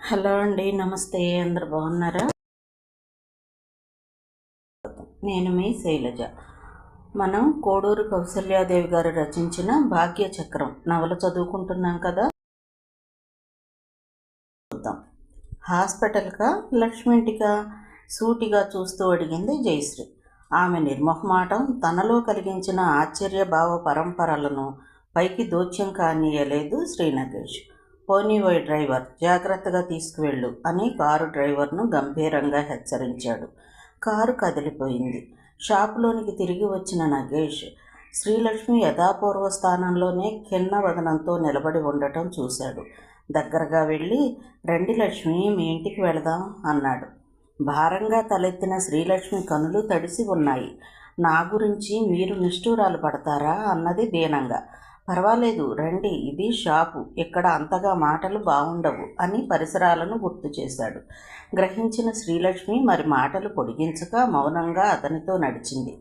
Hello అండి, నమస్తే. అందరు బాగున్నారా? నేను మీ శైలజ. మనం కోడూరు కౌసల్యాదేవి గారు రచించిన భాగ్యచక్రం నవల చదువుకుంటున్నాం కదా. చూద్దాం. హాస్పిటల్గా లక్ష్మింటిగా సూటిగా చూస్తూ అడిగింది జయశ్రీ. ఆమె నిర్మోహమాటం తనలో కలిగించిన ఆశ్చర్యభావ పరంపరలను పైకి దోచ్యం కానీయలేదు శ్రీనగేష్. పోనీవోయ్ డ్రైవర్, జాగ్రత్తగా తీసుకువెళ్ళు అని కారు డ్రైవర్ను గంభీరంగా హెచ్చరించాడు. కారు కదిలిపోయింది. షాపులోనికి తిరిగి వచ్చిన నగేష్ శ్రీలక్ష్మి యథాపూర్వ స్థానంలోనే ఖిన్న వదనంతో నిలబడి ఉండటం చూశాడు. దగ్గరగా వెళ్ళి, రండి లక్ష్మి, మీ ఇంటికి వెళదాం అన్నాడు. భారంగా తలెత్తిన శ్రీలక్ష్మి కనులు తడిసి ఉన్నాయి. నా గురించి మీరు నిష్ఠూరాలు పడతారా అన్నది దీనంగా. పర్వాలేదు రండి, ఇది షాపు, ఇక్కడ అంతగా మాటలు బాగుండవు అని పరిసరాలను గుర్తు చేశాడు. గ్రహించిన శ్రీలక్ష్మి మరి మాటలు పొడిగించక మౌనంగా అతనితో నడిచింది.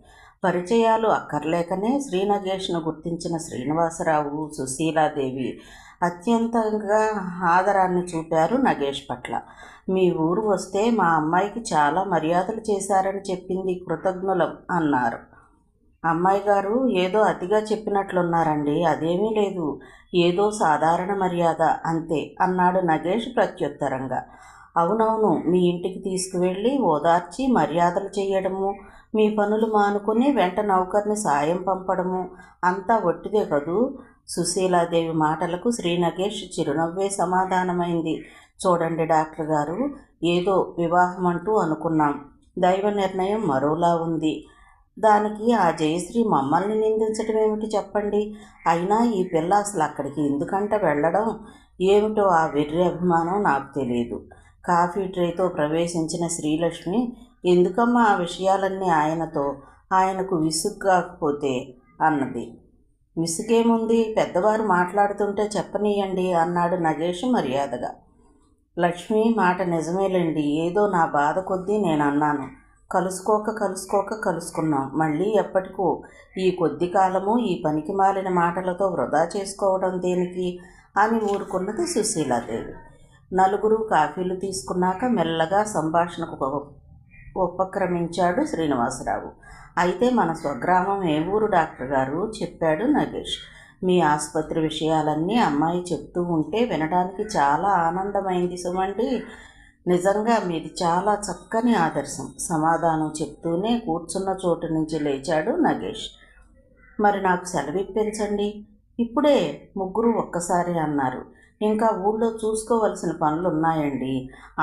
పరిచయాలు అక్కర్లేకనే శ్రీనగేష్ను గుర్తించిన శ్రీనివాసరావు, సుశీలాదేవి అత్యంతంగా ఆదరాన్ని చూపారు నగేష్ పట్ల. మీ ఊరు వస్తే మా అమ్మాయికి చాలా మర్యాదలు చేశారని చెప్పింది, కృతజ్ఞులం అన్నారు. అమ్మాయి గారు ఏదో అతిగా చెప్పినట్లున్నారండి. అదేమీ లేదు, ఏదో సాధారణ మర్యాద అంతే అన్నాడు నగేష్ ప్రత్యుత్తరంగా. అవునవును, మీ ఇంటికి తీసుకువెళ్ళి ఓదార్చి మర్యాదలు చేయడము, మీ పనులు మానుకుని వెంట నౌకర్ని సాయం పంపడము అంతా ఒట్టిదే కదూ. సుశీలాదేవి మాటలకు శ్రీనగేష్ చిరునవ్వే సమాధానమైంది. చూడండి డాక్టర్ గారు, ఏదో వివాహం అంటూ అనుకున్నాం, దైవ నిర్ణయం మరోలా ఉంది. దానికి ఆ జయశ్రీ మమ్మల్ని నిందించడం ఏమిటి చెప్పండి. అయినా ఈ పిల్ల అసలు అక్కడికి ఎందుకంట వెళ్ళడం? ఏమిటో ఆ వెర్రి అభిమానం నాకు తెలియదు. కాఫీ ట్రేతో ప్రవేశించిన శ్రీలక్ష్మి, ఎందుకమ్మా ఆ విషయాలన్నీ ఆయనతో, ఆయనకు విసుగ్గాకపోతే అన్నది. విసుగేముంది, పెద్దవారు మాట్లాడుతుంటే చెప్పనీయండి అన్నాడు నగేష్ మర్యాదగా. లక్ష్మి మాట నిజమేలేండి, ఏదో నా బాధ కొద్దీ నేను అన్నాను. కలుసుకోక కలుసుకున్నాం, మళ్ళీ ఎప్పటికో. ఈ కొద్ది కాలము ఈ పనికి మాలిన మాటలతో వృధా చేసుకోవడం దేనికి అని ఊరుకున్నది సుశీలాదేవి. నలుగురు కాఫీలు తీసుకున్నాక మెల్లగా సంభాషణకు ఉపక్రమించాడు శ్రీనివాసరావు. అయితే మన స్వగ్రామం ఏ ఊరు డాక్టర్ గారు చెప్పాడు నగేష్. మీ ఆసుపత్రి విషయాలన్నీ అమ్మాయి చెప్తూ ఉంటే వినడానికి చాలా ఆనందమైంది సుమండి. నిజంగా మీది చాలా చక్కని ఆదర్శం సమాధానం చెప్తూనే కూర్చున్న చోటు నుంచి లేచాడు నగేష్. మరి నాకు సెలవిప్పించండి. ఇప్పుడే? ముగ్గురు ఒక్కసారి అన్నారు. ఇంకా ఊళ్ళో చూసుకోవలసిన పనులు ఉన్నాయండి.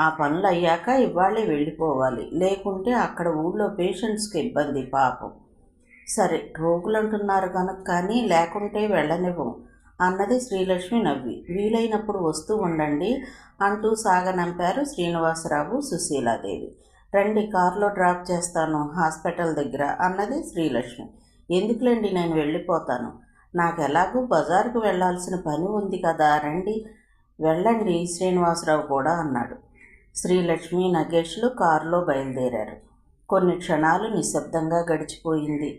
ఆ పనులు అయ్యాక ఇవాళే వెళ్ళిపోవాలి, లేకుంటే అక్కడ ఊళ్ళో పేషెంట్స్కి ఇబ్బంది పాపం. సరే, రోగులంటున్నారు కనుక కానీ లేకుంటే వెళ్ళనివ్వం అన్నది శ్రీలక్ష్మి నవ్వి. వీలైనప్పుడు వస్తూ ఉండండి అంటూ సాగనంపారు శ్రీనివాసరావు, సుశీలాదేవి. రండి, కారులో డ్రాప్ చేస్తాను హాస్పిటల్ దగ్గర అన్నది శ్రీలక్ష్మి. ఎందుకులేండి, నేను వెళ్ళిపోతాను. నాకు ఎలాగూ బజారుకు వెళ్లాల్సిన పని ఉంది కదా, రండి. వెళ్ళండి, శ్రీనివాసరావు కూడా అన్నాడు. శ్రీలక్ష్మి, నగేష్లు కారులో బయలుదేరారు. కొన్ని క్షణాలు నిశ్శబ్దంగా గడిచిపోయింది.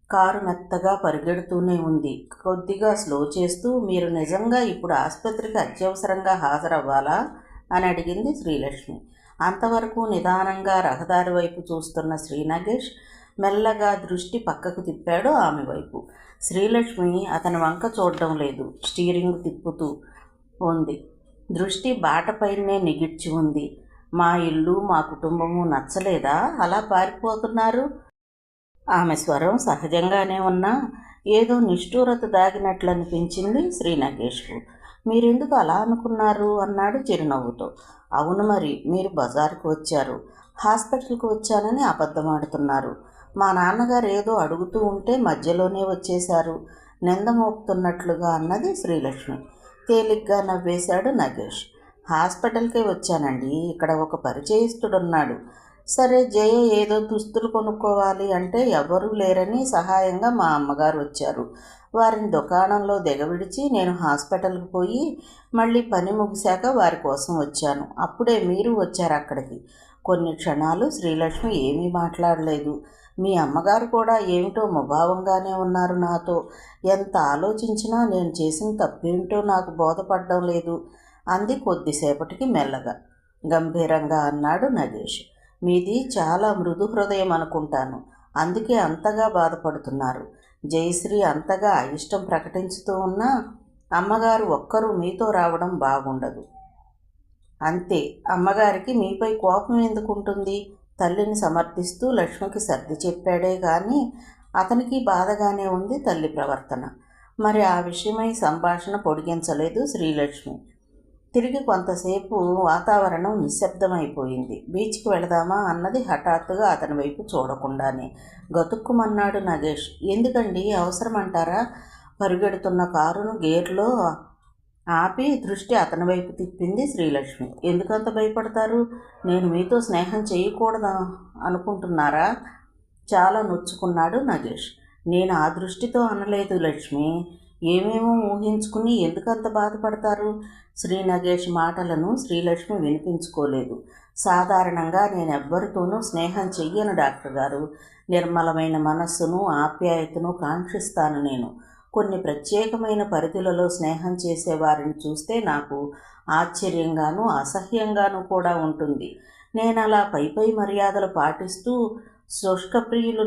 కారు మెత్తగా పరిగెడుతూనే ఉంది. కొద్దిగా స్లో చేస్తూ, మీరు నిజంగా ఇప్పుడు ఆసుపత్రికి అత్యవసరంగా హాజరవ్వాలా అని అడిగింది శ్రీలక్ష్మి. అంతవరకు నిదానంగా రహదారి వైపు చూస్తున్న శ్రీనగేష్ మెల్లగా దృష్టి పక్కకు తిప్పాడు ఆమె వైపు. శ్రీలక్ష్మి అతని వంక చూడడం లేదు, స్టీరింగ్ తిప్పుతూ ఉంది. దృష్టి బాటపైనే నిగిడ్చి ఉంది. మా ఇల్లు, మా కుటుంబము నచ్చలేదా అలా పారిపోతున్నారు? ఆమె స్వరం సహజంగానే ఉన్నా ఏదో నిష్ఠూరత దాగినట్లు అనిపించింది శ్రీనగేష్కు. మీరెందుకు అలా అనుకున్నారు అన్నాడు చిరునవ్వుతో. అవును, మరి మీరు బజారుకు వచ్చారు, హాస్పిటల్కి వచ్చానని అబద్ధమాడుతున్నారు. మా నాన్నగారు ఏదో అడుగుతూ ఉంటే మధ్యలోనే వచ్చేశారు, నింద మోపుతున్నట్లుగా అన్నది శ్రీలక్ష్మి. తేలిగ్గా నవ్వేశాడు నగేష్. హాస్పిటల్కే వచ్చానండి, ఇక్కడ ఒక పరిచయస్తుడున్నాడు. సరే, జయ ఏదో దుస్తులు కొనుక్కోవాలి అంటే ఎవరూ లేరని సహాయంగా మా అమ్మగారు వచ్చారు. వారిని దుకాణంలో దిగవిడిచి నేను హాస్పిటల్కి పోయి మళ్ళీ పని ముగిశాక వారి కోసం వచ్చాను. అప్పుడే మీరు వచ్చారు అక్కడికి. కొన్ని క్షణాలు శ్రీలక్ష్మి ఏమీ మాట్లాడలేదు. మీ అమ్మగారు కూడా ఏమిటో ముభావంగానే ఉన్నారు నాతో. ఎంత ఆలోచించినా నేను చేసిన తప్పేమిటో నాకు బోధపడడం లేదు. అంది కొద్దిసేపటికి మెల్లగా. గంభీరంగా అన్నాడు నగేష్. మీది చాలా మృదు హృదయం అనుకుంటాను, అందుకే అంతగా బాధపడుతున్నారు. జయశ్రీ అంతగా ఇష్టం ప్రకటించుతూ ఉన్నా అమ్మగారు ఒక్కరూ మీతో రావడం బాగుండదు. అంతే, అమ్మగారికి మీపై కోపం ఎందుకుంటుంది? తల్లిని సమర్థిస్తూ లక్ష్మికి సర్ది చెప్పాడే కానీ అతనికి బాధగానే ఉంది తల్లి ప్రవర్తన. మరి ఆ విషయమై సంభాషణ పొడిగించలేదు శ్రీలక్ష్మి. తిరిగి కొంతసేపు వాతావరణం నిశ్శబ్దమైపోయింది. బీచ్కి వెళదామా అన్నది హఠాత్తుగా అతని వైపు చూడకుండానే. గతుక్కుమన్నాడు నగేష్. ఎందుకండి, అవసరమంటారా? పరుగెడుతున్న కారును గేర్లో ఆపి దృష్టి అతని వైపు తిప్పింది శ్రీలక్ష్మి. ఎందుకంత భయపడతారు? నేను మీతో స్నేహం చేయకూడదు అనుకుంటున్నారా? చాలా నొచ్చుకున్నాడు నగేష్. నేను ఆ దృష్టితో అనలేదు లక్ష్మి. ఏమేమో ఊహించుకుని ఎందుకంత బాధపడతారు? శ్రీ నగేష్ మాటలను శ్రీలక్ష్మి వినిపించుకోలేదు. సాధారణంగా నేనెవ్వరితోనూ స్నేహం చెయ్యను డాక్టర్ గారు. నిర్మలమైన మనస్సును, ఆప్యాయతను కాంక్షిస్తాను నేను. కొన్ని ప్రత్యేకమైన పరిధులలో స్నేహం చేసేవారిని చూస్తే నాకు ఆశ్చర్యంగానూ అసహ్యంగానూ కూడా ఉంటుంది. నేను అలా పై మర్యాదలు పాటిస్తూ శుష్కప్రియులు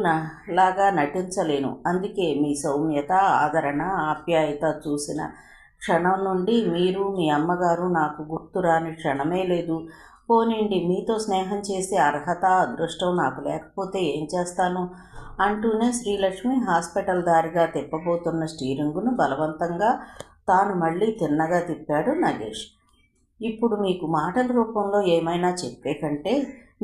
లాగా నటించలేను. అందుకే మీ సౌమ్యత, ఆదరణ, ఆప్యాయత చూసిన క్షణం నుండి మీరు, మీ అమ్మగారు నాకు గుర్తురాని క్షణమే లేదు. పోనీండి, మీతో స్నేహం చేసే అర్హత, అదృష్టం నాకు లేకపోతే ఏం చేస్తాను? అంటూనే శ్రీలక్ష్మి హాస్పిటల్ దారిగా తిప్పబోతున్న స్టీరింగును బలవంతంగా తాను మళ్ళీ తిన్నగా తిప్పాడు నగేష్. ఇప్పుడు మీకు మాటల రూపంలో ఏమైనా చెప్పే కంటే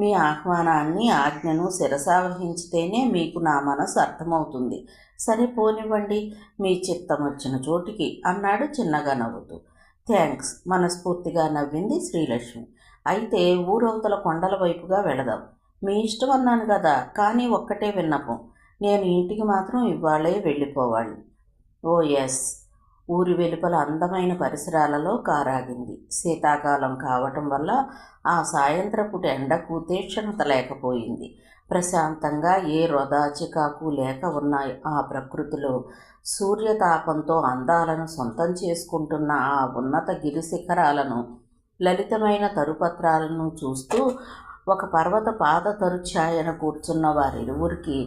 మీ ఆహ్వానాన్ని, ఆజ్ఞను శిరసావహించితేనే మీకు నా మనసు అర్థమవుతుంది. సరే పోనివ్వండి, మీ చిత్తం వచ్చిన చోటికి అన్నాడు చిన్నగా నవ్వుతూ. థ్యాంక్స్, మనస్ఫూర్తిగా నవ్వింది శ్రీలక్ష్మి. అయితే ఊరవతల కొండల వైపుగా వెళదాం. మీ ఇష్టం అన్నాను కదా, కానీ ఒక్కటే విన్నపం. నేను ఇంటికి మాత్రం ఇవాళే వెళ్ళిపోవాలి. ఓ ఎస్. ఊరి వెలుపల అందమైన పరిసరాలలో కారాగింది. శీతాకాలం కావటం వల్ల ఆ సాయంత్రపు ఎండకు తీక్షణత లేకపోయింది. ప్రశాంతంగా ఏ వృధా చికాకు లేక ఉన్న ఆ ప్రకృతిలో సూర్యతాపంతో అందాలను సొంతం చేసుకుంటున్న ఆ ఉన్నత గిరి శిఖరాలను, లలితమైన తరుపత్రాలను చూస్తూ ఒక పర్వత పాద తరుఛాయన కూర్చున్న వారిరువురికి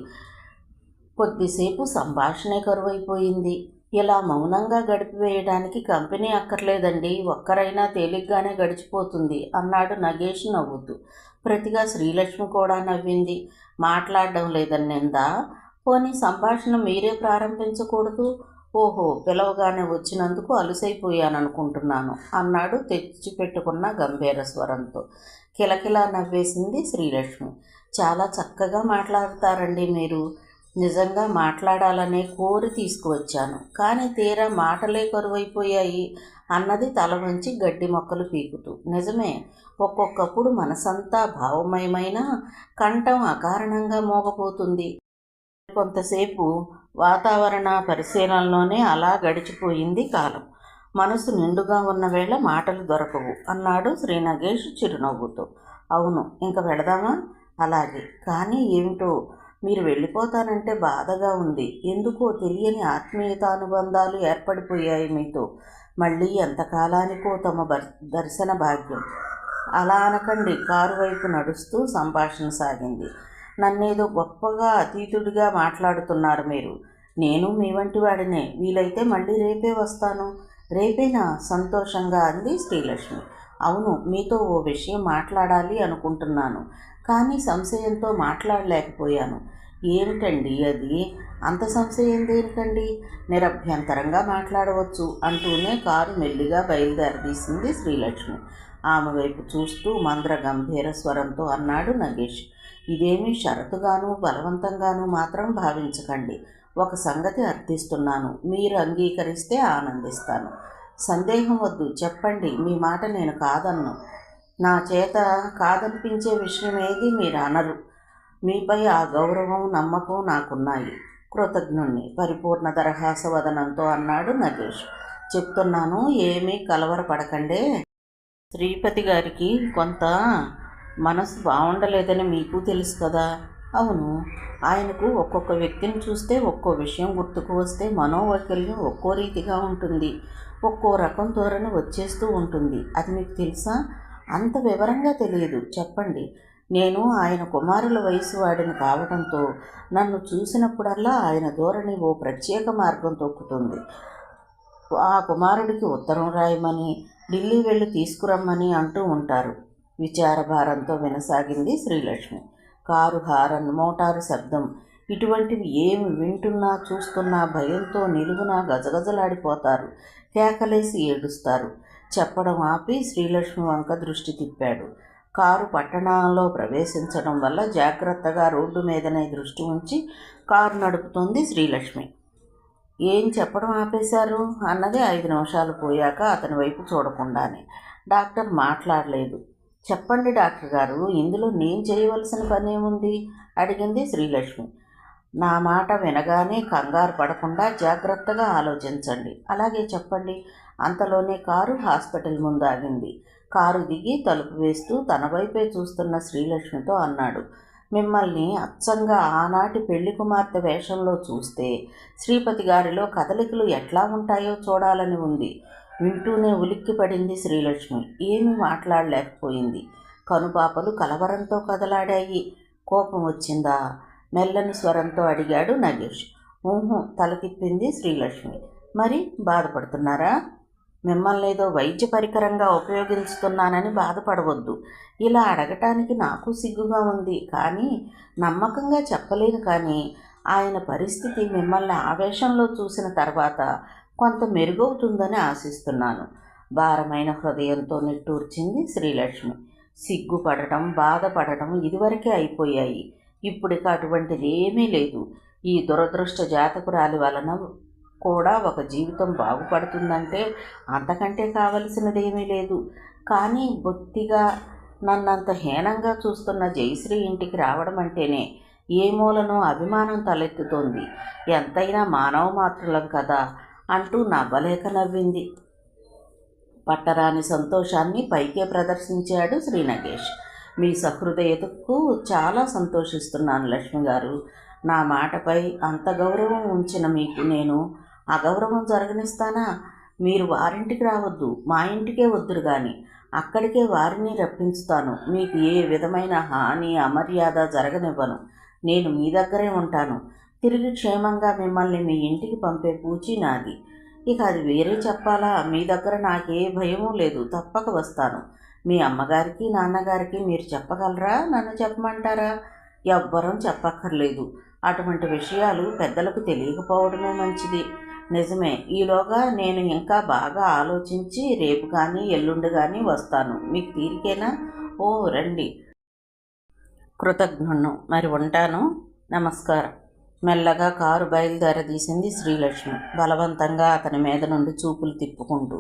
కొద్దిసేపు సంభాషణే కరువైపోయింది. ఇలా మౌనంగా గడిపివేయడానికి కంపెనీ అక్కర్లేదండి, ఒక్కరైనా తేలిగ్గానే గడిచిపోతుంది అన్నాడు నగేష్ నవ్వుతూ. ప్రతిగా శ్రీలక్ష్మి కూడా నవ్వింది. మాట్లాడడం లేదని నిందా? పోనీ సంభాషణ మీరే ప్రారంభించకూడదు? ఓహో, పిలవగానే వచ్చినందుకు అలుసైపోయాననుకుంటున్నాను అన్నాడు తెచ్చిపెట్టుకున్న గంభీర స్వరంతో. కిలకిలా నవ్వేసింది శ్రీలక్ష్మి. చాలా చక్కగా మాట్లాడతారండి మీరు. నిజంగా మాట్లాడాలనే కోరి తీసుకువచ్చాను, కానీ తీరా మాటలే కరువైపోయాయి అన్నది తల వంచి గడ్డి మొక్కలు పీకుతూ. నిజమే, ఒక్కొక్కప్పుడు మనసంతా భావమయమైన కంఠం అకారణంగా మోగపోతుంది. కొంతసేపు వాతావరణ పరిశీలనలోనే అలా గడిచిపోయింది కాలం. మనసు నిండుగా ఉన్న వేళ మాటలు దొరకవు అన్నాడు శ్రీనగేష్ చిరునవ్వుతో. అవును, ఇంక వెళదామా? అలాగే, కానీ ఏమిటో మీరు వెళ్ళిపోతానంటే బాధగా ఉంది. ఎందుకో తెలియని ఆత్మీయతానుబంధాలు ఏర్పడిపోయాయి మీతో. మళ్ళీ ఎంతకాలానికో తమ దర్శన భాగ్యం. అలా అనకండి. కారు వైపు నడుస్తూ సంభాషణ సాగింది. నన్నేదో గొప్పగా అతీతుడిగా మాట్లాడుతున్నారు మీరు. నేను మీ వంటి వాడినే. వీలైతే మళ్ళీ రేపే వస్తాను. రేపేనా? సంతోషంగా అంది శ్రీలక్ష్మి. అవును, మీతో ఓ విషయం మాట్లాడాలి అనుకుంటున్నాను, కానీ సంశయంతో మాట్లాడలేకపోయాను. ఏమిటండి అది? అంత సంశయం దేనికండి? నిరభ్యంతరంగా మాట్లాడవచ్చు అంటూనే కారు మెల్లిగా బయలుదేరదీసింది శ్రీలక్ష్మి. ఆమె వైపు చూస్తూ మంద్ర గంభీర స్వరంతో అన్నాడు నగేష్. ఇదేమీ షరతుగాను బలవంతంగాను మాత్రం భావించకండి. ఒక సంగతి అర్థిస్తున్నాను, మీరు అంగీకరిస్తే ఆనందిస్తాను. సందేహం వద్దు, చెప్పండి. మీ మాట నేను కాదన్ను. నా చేత కాదనిపించే విషయం ఏది మీరు అనరు. మీపై ఆ గౌరవం, నమ్మకం నాకున్నాయి. కృతజ్ఞుణ్ణి పరిపూర్ణ దరహాసవదనంతో అన్నాడు నగేష్. చెప్తున్నాను, ఏమీ కలవరపడకండే. శ్రీపతి గారికి కొంత మనసు బాగుండలేదని మీకు తెలుసు కదా? అవును, ఆయనకు ఒక్కొక్క వ్యక్తిని చూస్తే ఒక్కో విషయం గుర్తుకు వస్తే మనోవైకల్యం ఒక్కో రీతిగా ఉంటుంది. ఒక్కో రకం ధోరణి వచ్చేస్తూ ఉంటుంది. అది మీకు తెలుసా? అంత వివరంగా తెలియదు, చెప్పండి. నేను ఆయన కుమారుల వయసు వాడిని కావడంతో నన్ను చూసినప్పుడల్లా ఆయన ధోరణి ఓ ప్రత్యేక మార్గం తొక్కుతుంది. ఆ కుమారుడికి ఉత్తరం రాయమని, ఢిల్లీ వెళ్ళి తీసుకురమ్మని అంటూ ఉంటారు. విచారభారంతో వినసాగింది శ్రీలక్ష్మి. కారు హారన్, మోటారు శబ్దం ఇటువంటివి ఏమి వింటున్నా చూస్తున్నా భయంతో నిలువున గజగజలాడిపోతారు. కేకలేసి ఏడుస్తారు. చెప్పడం ఆపి శ్రీలక్ష్మి వంక దృష్టి తిప్పాడు. కారు పట్టణంలో ప్రవేశించడం వల్ల జాగ్రత్తగా రోడ్డు మీదనే దృష్టి ఉంచి కారు నడుపుతోంది శ్రీలక్ష్మి. ఏం చెప్పడం ఆపేశారు అన్నది 5 నిమిషాలు పోయాక అతని వైపు చూడకుండానే. డాక్టర్ మాట్లాడలేదు. చెప్పండి డాక్టర్ గారు, ఇందులో నేను చేయవలసిన పనేముంది అడిగింది శ్రీలక్ష్మి. నా మాట వినగానే కంగారు పడకుండా జాగ్రత్తగా ఆలోచించండి. అలాగే చెప్పండి. అంతలోనే కారు హాస్పిటల్ ముందు ఆగింది. కారు దిగి తలుపు వేస్తూ తన వైపే చూస్తున్న శ్రీలక్ష్మితో అన్నాడు, మిమ్మల్ని అచ్చంగా ఆనాటి పెళ్లి కుమార్తె వేషంలో చూస్తే శ్రీపతి గారిలో కదలికలు ఎట్లా ఉంటాయో చూడాలని ఉంది. వింటూనే ఉలిక్కి పడింది శ్రీలక్ష్మి. ఏమీ మాట్లాడలేకపోయింది. కనుపాపలు కలవరంతో కదలాడాయి. కోపం వచ్చిందా? మెల్లని స్వరంతో అడిగాడు నగేష్. తల తిప్పింది శ్రీలక్ష్మి. మరి బాధపడుతున్నారా? మిమ్మల్ని ఏదో వైద్య పరికరంగా ఉపయోగిస్తున్నానని బాధపడవద్దు. ఇలా అడగటానికి నాకు సిగ్గుగా ఉంది, కానీ నమ్మకంగా చెప్పలేను. కానీ ఆయన పరిస్థితి మిమ్మల్ని ఆవేశంలో చూసిన తర్వాత కొంత మెరుగవుతుందని ఆశిస్తున్నాను. భారమైన హృదయంతో నిట్టూర్చింది శ్రీలక్ష్మి. సిగ్గుపడటం, బాధపడటం ఇదివరకే అయిపోయాయి. ఇప్పుడిక అటువంటిది ఏమీ లేదు. ఈ దురదృష్ట జాతకురాలి వలన కూడా ఒక జీవితం బాగుపడుతుందంటే అంతకంటే కావలసినదేమీ లేదు. కానీ బొత్తిగా నన్నంత హీనంగా చూస్తున్న జయశ్రీ ఇంటికి రావడం అంటేనే ఏ మూలనో అభిమానం తలెత్తుతోంది. ఎంతైనా మానవ మాత్రులం కదా అంటూ నవ్వలేక నవ్వింది. పట్టరాని సంతోషాన్ని పైకే ప్రదర్శించాడు శ్రీనగేష్. మీ సహృదయతకు చాలా సంతోషిస్తున్నాను లక్ష్మి గారు. నా మాటపై అంత గౌరవం ఉంచిన మీకు నేను అగౌరవం జరగనిస్తానా? మీరు వారింటికి రావద్దు, మా ఇంటికే వద్దురు కానీ అక్కడికే వారిని రప్పించుతాను. మీకు ఏ విధమైన హాని, అమర్యాద జరగనివ్వను. నేను మీ దగ్గరే ఉంటాను. తిరిగి క్షేమంగా మిమ్మల్ని మీ ఇంటికి పంపే పూచి నాది. ఇక అది వేరే చెప్పాలా? మీ దగ్గర నాకే భయమూ లేదు. తప్పక వస్తాను. మీ అమ్మగారికి, నాన్నగారికి మీరు చెప్పగలరా? నన్ను చెప్పమంటారా? ఎవ్వరం చెప్పక్కర్లేదు. అటువంటి విషయాలు పెద్దలకు తెలియకపోవడమే మంచిది. నిజమే. ఈలోగా నేను ఇంకా బాగా ఆలోచించి రేపు కానీ ఎల్లుండి కానీ వస్తాను. మీకు తీరికేనా? ఓ రండి. కృతజ్ఞుణ్ణు. మరి ఉంటాను. నమస్కారం. మెల్లగా కారు బయలుదేరదీసింది శ్రీలక్ష్మి, బలవంతంగా అతని మీద నుండి చూపులు తిప్పుకుంటూ.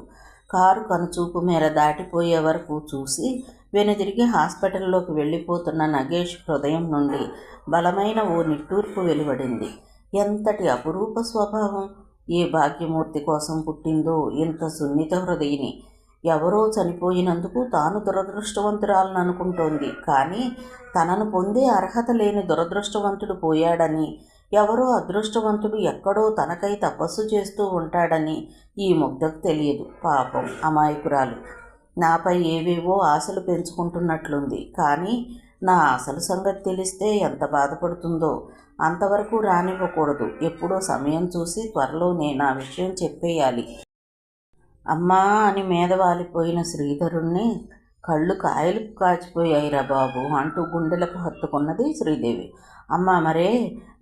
కారు కనుచూపు మేర దాటిపోయే వరకు చూసి వెనుదిరిగి హాస్పిటల్లోకి వెళ్ళిపోతున్న నగేష్ హృదయం నుండి బలమైన ఓ నిట్టూర్పు వెలువడింది. ఎంతటి అపురూప స్వభావం! ఏ భాగ్యమూర్తి కోసం పుట్టిందో ఇంత సున్నిత హృదయిని! ఎవరో చనిపోయినందుకు తాను దురదృష్టవంతురాలను అనుకుంటోంది. కానీ తనను పొందే అర్హత లేని దురదృష్టవంతుడు పోయాడని, ఎవరో అదృష్టవంతుడు ఎక్కడో తనకై తపస్సు చేస్తూ ఉంటాడని ఈ ముగ్ధకు తెలియదు. పాపం అమాయకురాలు. నాపై ఏవేవో ఆశలు పెంచుకుంటున్నట్లుంది. కానీ నా అసలు సంగతి తెలిస్తే ఎంత బాధపడుతుందో. అంతవరకు రానివ్వకూడదు. ఎప్పుడో సమయం చూసి త్వరలోనే నా విషయం చెప్పేయాలి. అమ్మా అని మీద వాలిపోయిన శ్రీధరుణ్ణి కళ్ళు కాయలు కాచిపోయాయిరా బాబు అంటూ గుండెలకు హత్తుకున్నది శ్రీదేవి. అమ్మా మరే,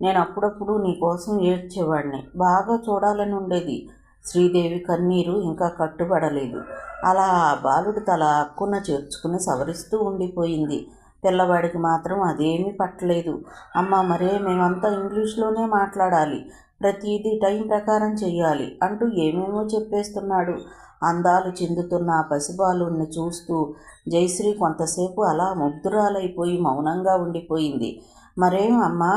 నేను అప్పుడప్పుడు నీకోసం ఏడ్చేవాడిని. బాగా చూడాలని ఉండేది. శ్రీదేవి కన్నీరు ఇంకా కట్టుబడలేదు. అలా ఆ బాలుడి తల అక్కున చేర్చుకుని సవరిస్తూ ఉండిపోయింది. పిల్లవాడికి మాత్రం అదేమీ పట్టలేదు. అమ్మా మరే, మేమంతా ఇంగ్లీష్లోనే మాట్లాడాలి, ప్రతిదీ టైం ప్రకారం చెయ్యాలి అంటూ ఏమేమో చెప్పేస్తున్నాడు. అందాలు చిందుతున్న ఆ పసిబాలుణ్ణి చూస్తూ జయశ్రీ కొంతసేపు అలా ముగ్ధురాలైపోయి మౌనంగా ఉండిపోయింది. మరేం అమ్మా,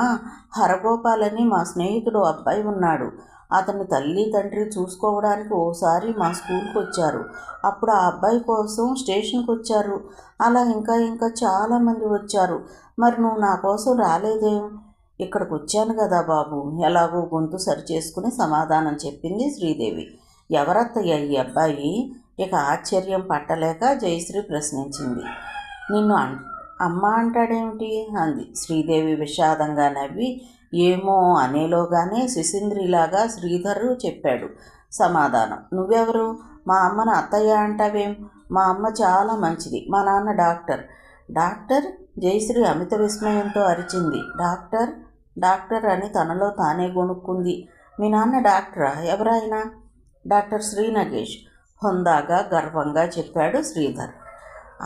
హరగోపాలని మా స్నేహితుడు అబ్బాయి ఉన్నాడు. అతని తల్లి తండ్రి చూసుకోవడానికి ఓసారి మా స్కూల్కి వచ్చారు. అప్పుడు ఆ అబ్బాయి కోసం స్టేషన్కి వచ్చారు. అలా ఇంకా చాలామంది వచ్చారు. మరి నువ్వు నా కోసం రాలేదేం? ఇక్కడికి వచ్చాను కదా బాబు, ఎలాగో గొంతు సరిచేసుకుని సమాధానం చెప్పింది శ్రీదేవి. ఎవరత్తయ్య ఈ అబ్బాయి? ఇక ఆశ్చర్యం పట్టలేక జయశ్రీ ప్రశ్నించింది. నిన్ను అమ్మ అంటాడేమిటి అంది. శ్రీదేవి విషాదంగా నవ్వి ఏమో అనేలోగానే శిశింద్రిలాగా శ్రీధర్ చెప్పాడు సమాధానం. నువ్వెవరు? మా అమ్మను అత్తయ్య అంటావేం? మా అమ్మ చాలా మంచిది. మా నాన్న డాక్టర్. డాక్టర్? జయశ్రీ అమిత విస్మయంతో అరిచింది. డాక్టర్ డాక్టర్ అని తనలో తానే గొణుక్కుంది. మీ నాన్న డాక్టరా? ఎవరాయన? డాక్టర్ శ్రీ నగేష్ హుందాగా గర్వంగా చెప్పాడు శ్రీధర్.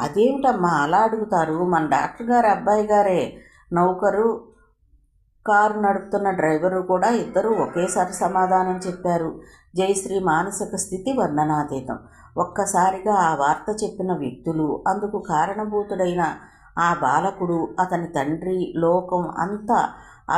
అదేమిటమ్మా అలా అడుగుతారు? మన డాక్టర్ గారు అబ్బాయి గారే. నౌకరు కారు నడుపుతున్న డ్రైవరు కూడా ఇద్దరూ ఒకేసారి సమాధానం చెప్పారు. జయశ్రీ మానసిక స్థితి వర్ణనాతీతం. ఒక్కసారిగా ఆ వార్త చెప్పిన వ్యక్తులు, అందుకు కారణభూతుడైన ఆ బాలకుడు, అతని తండ్రి, లోకం అంతా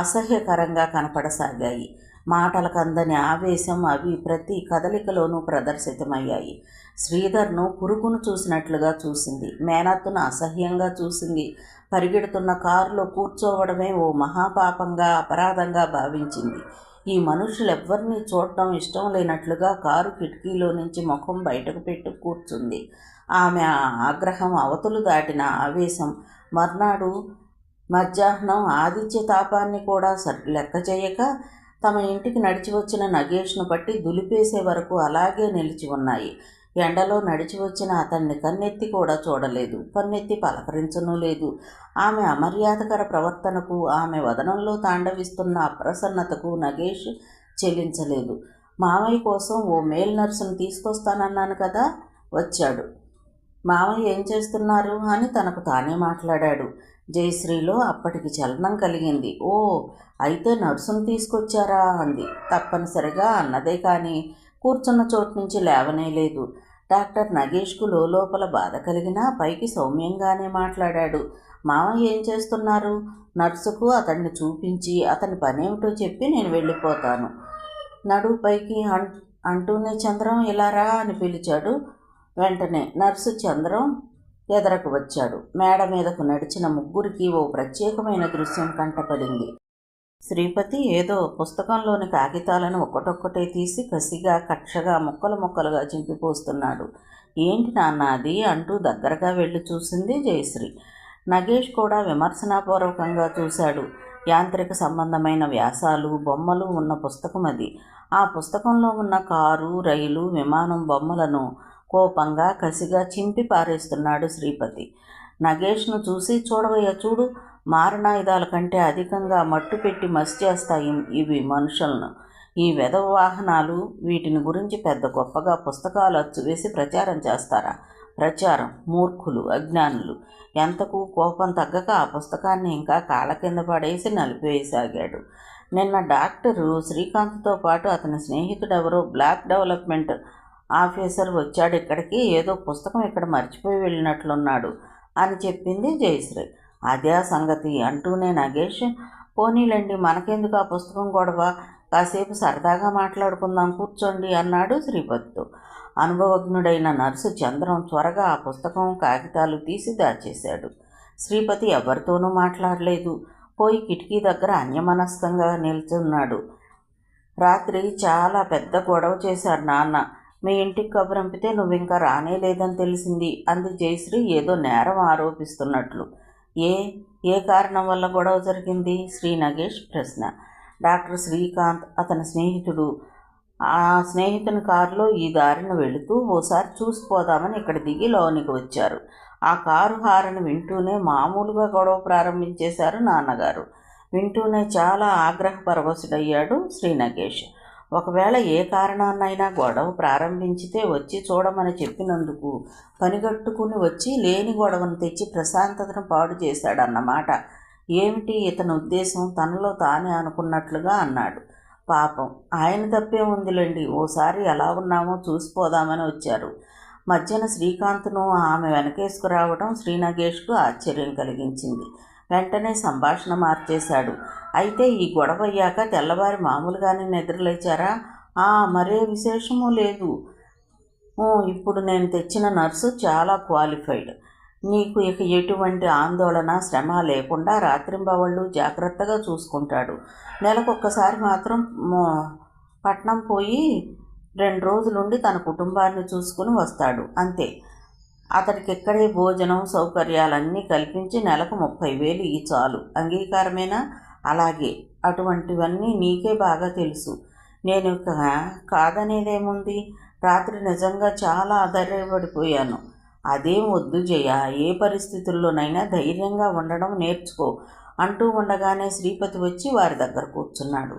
అసహ్యకరంగా కనపడసాగాయి. మాటలకందని ఆవేశం అవి ప్రతి కదలికలోనూ ప్రదర్శితమయ్యాయి. శ్రీధర్ను పురుగును చూసినట్లుగా చూసింది. మేనత్తును అసహ్యంగా చూసింది. పరిగెడుతున్న కారులో కూర్చోవడమే ఓ మహాపాపంగా, అపరాధంగా భావించింది. ఈ మనుషులెవ్వరినీ చూడటం ఇష్టం లేనట్లుగా కారు కిటికీలో నుంచి ముఖం బయటకు పెట్టి కూర్చుంది. ఆమె ఆగ్రహం అవతులు దాటిన ఆవేశం మర్నాడు మధ్యాహ్నం ఆదిత్య తాపాన్ని కూడా లెక్క చేయక తమ ఇంటికి నడిచి వచ్చిన నగేష్ను పట్టి దులిపేసే వరకు అలాగే నిలిచి ఉన్నాయి. ఎండలో నడిచి వచ్చిన అతన్ని కన్నెత్తి కూడా చూడలేదు. పన్నెత్తి పలకరించనూ లేదు. ఆమె అమర్యాదకర ప్రవర్తనకు, ఆమె వదనంలో తాండవిస్తున్న అప్రసన్నతకు నగేష్ చెల్లించలేదు. మామయ్య కోసం ఓ మేల్ నర్సును తీసుకొస్తానన్నాను కదా, వచ్చాడు. మామయ్య ఏం చేస్తున్నారు అని తనకు తానే మాట్లాడాడు. జయశ్రీలో అప్పటికి చలనం కలిగింది. ఓ, అయితే నర్సును తీసుకొచ్చారా అంది. తప్పనిసరిగా అన్నదే కానీ కూర్చున్న చోటు నుంచి లేవనేలేదు. డాక్టర్ నగేష్కు లోపల బాధ కలిగినా పైకి సౌమ్యంగానే మాట్లాడాడు. మామయ్య ఏం చేస్తున్నారు? నర్సుకు అతన్ని చూపించి అతని పనేమిటో చెప్పి నేను వెళ్ళిపోతాను. నడు పైకి అంటూనే చంద్రం ఇలా రా అని పిలిచాడు. వెంటనే నర్సు చంద్రం ఎదరకు వచ్చాడు. మేడ మీదకు నడిచిన ముగ్గురికి ఓ ప్రత్యేకమైన దృశ్యం కంటపడింది. శ్రీపతి ఏదో పుస్తకంలోని కాగితాలను ఒక్కటొక్కటే తీసి కసిగా, కక్షగా, ముక్కలు ముక్కలుగా చింపిపోస్తున్నాడు. ఏంటి నాన్న అది అంటూ దగ్గరగా వెళ్ళి చూసింది జయశ్రీ. నగేష్ కూడా విమర్శనాపూర్వకంగా చూశాడు. యాంత్రిక సంబంధమైన వ్యాసాలు, బొమ్మలు ఉన్న పుస్తకం అది. ఆ పుస్తకంలో ఉన్న కారు, రైలు, విమానం బొమ్మలను కోపంగా, కసిగా చింపి పారేస్తున్నాడు శ్రీపతి. నగేష్ను చూసి చూడవయ్య చూడు, మారణాయుధాల కంటే అధికంగా మట్టు పెట్టి మసి చేస్తాయి ఇవి మనుషులను. ఈ వెధవ వాహనాలు, వీటిని గురించి పెద్ద గొప్పగా పుస్తకాలు అచ్చువేసి ప్రచారం చేస్తారా? ప్రచారం, మూర్ఖులు, అజ్ఞానులు. ఎంతకు కోపం తగ్గక ఆ పుస్తకాన్ని ఇంకా కాళ్ళ కింద పడేసి నలిపివేయసాగాడు. నిన్న డాక్టరు శ్రీకాంత్తో పాటు అతని స్నేహితుడెవరో బ్లాక్ డెవలప్మెంట్ ఆఫీసర్ వచ్చాడు ఇక్కడికి. ఏదో పుస్తకం ఇక్కడ మర్చిపోయి వెళ్ళినట్లున్నాడు అని చెప్పింది జయశ్రీ. అదే సంగతి అంటూనే నగేష్, పోనీలండి మనకెందుకు ఆ పుస్తకం గొడవ, కాసేపు సరదాగా మాట్లాడుకుందాం, కూర్చోండి అన్నాడు శ్రీపతితో. అనుభవజ్ఞుడైన నర్సు చంద్రం త్వరగా ఆ పుస్తకం, కాగితాలు తీసి దాచేశాడు. శ్రీపతి ఎవరితోనూ మాట్లాడలేదు. పోయి కిటికీ దగ్గర అన్యమనస్కంగా నిల్చున్నాడు. రాత్రి చాలా పెద్ద గొడవ చేశారు నాన్న. మీ ఇంటికి కబురంపితే నువ్వింకా రానేలేదని తెలిసింది అంది జయశ్రీ ఏదో నేరం ఆరోపిస్తున్నట్లు. ఏ కారణం వల్ల గొడవ జరిగింది? శ్రీ నగేష్ ప్రశ్న. డాక్టర్ శ్రీకాంత్, అతని స్నేహితుడు, ఆ స్నేహితుని కారులో ఈ దారిన వెళుతూ ఓసారి చూసిపోదామని ఇక్కడ దిగి లోనికి వచ్చారు. ఆ కారు హారని వింటూనే మామూలుగా గొడవ ప్రారంభించేశారు నాన్నగారు. వింటూనే చాలా ఆగ్రహపరవశుడయ్యాడు శ్రీ నగేష్. ఒకవేళ ఏ కారణాన్నైనా గొడవ ప్రారంభించితే వచ్చి చూడమని చెప్పినందుకు పనిగట్టుకుని వచ్చి లేని గొడవను తెచ్చి ప్రశాంతతను పాడు చేశాడన్నమాట. ఏమిటి ఇతని ఉద్దేశం? తనలో తానే అనుకున్నట్లుగా అన్నాడు. పాపం ఆయన తప్పే ఉందిలేండి, ఓసారి ఎలా ఉన్నామో చూసిపోదామని వచ్చారు. మధ్యన శ్రీకాంత్ను ఆమె వెనకేసుకురావడం శ్రీ నగేష్కు ఆశ్చర్యం కలిగించింది. వెంటనే సంభాషణ మార్చేశాడు. అయితే ఈ గొడవ అయ్యాక తెల్లవారి మామూలుగానే నిద్రలేచారా? మరే విశేషమూ లేదు. ఇప్పుడు నేను తెచ్చిన నర్సు చాలా క్వాలిఫైడ్. నీకు ఇక ఎటువంటి ఆందోళన, శ్రమ లేకుండా రాత్రింబవళ్ళు జాగ్రత్తగా చూసుకుంటాడు. నెలకొక్కసారి మాత్రం పట్నం పోయి 2 రోజులుండి తన కుటుంబాన్ని చూసుకుని వస్తాడు, అంతే. అతడికి ఇక్కడే భోజనం సౌకర్యాలన్నీ కల్పించి నెలకు 30,000 ఇయ్యి చాలు. అంగీకారమేనా? అలాగే. అటువంటివన్నీ నీకే బాగా తెలుసు. నేను ఇక కాదనేదేముంది? రాత్రి నిజంగా చాలా ఆధారపడిపోయాను. అదేం వద్దు జయ, ఏ పరిస్థితుల్లోనైనా ధైర్యంగా ఉండడం నేర్చుకో అంటూ ఉండగానే శ్రీపతి వచ్చి వారి దగ్గర కూర్చున్నాడు.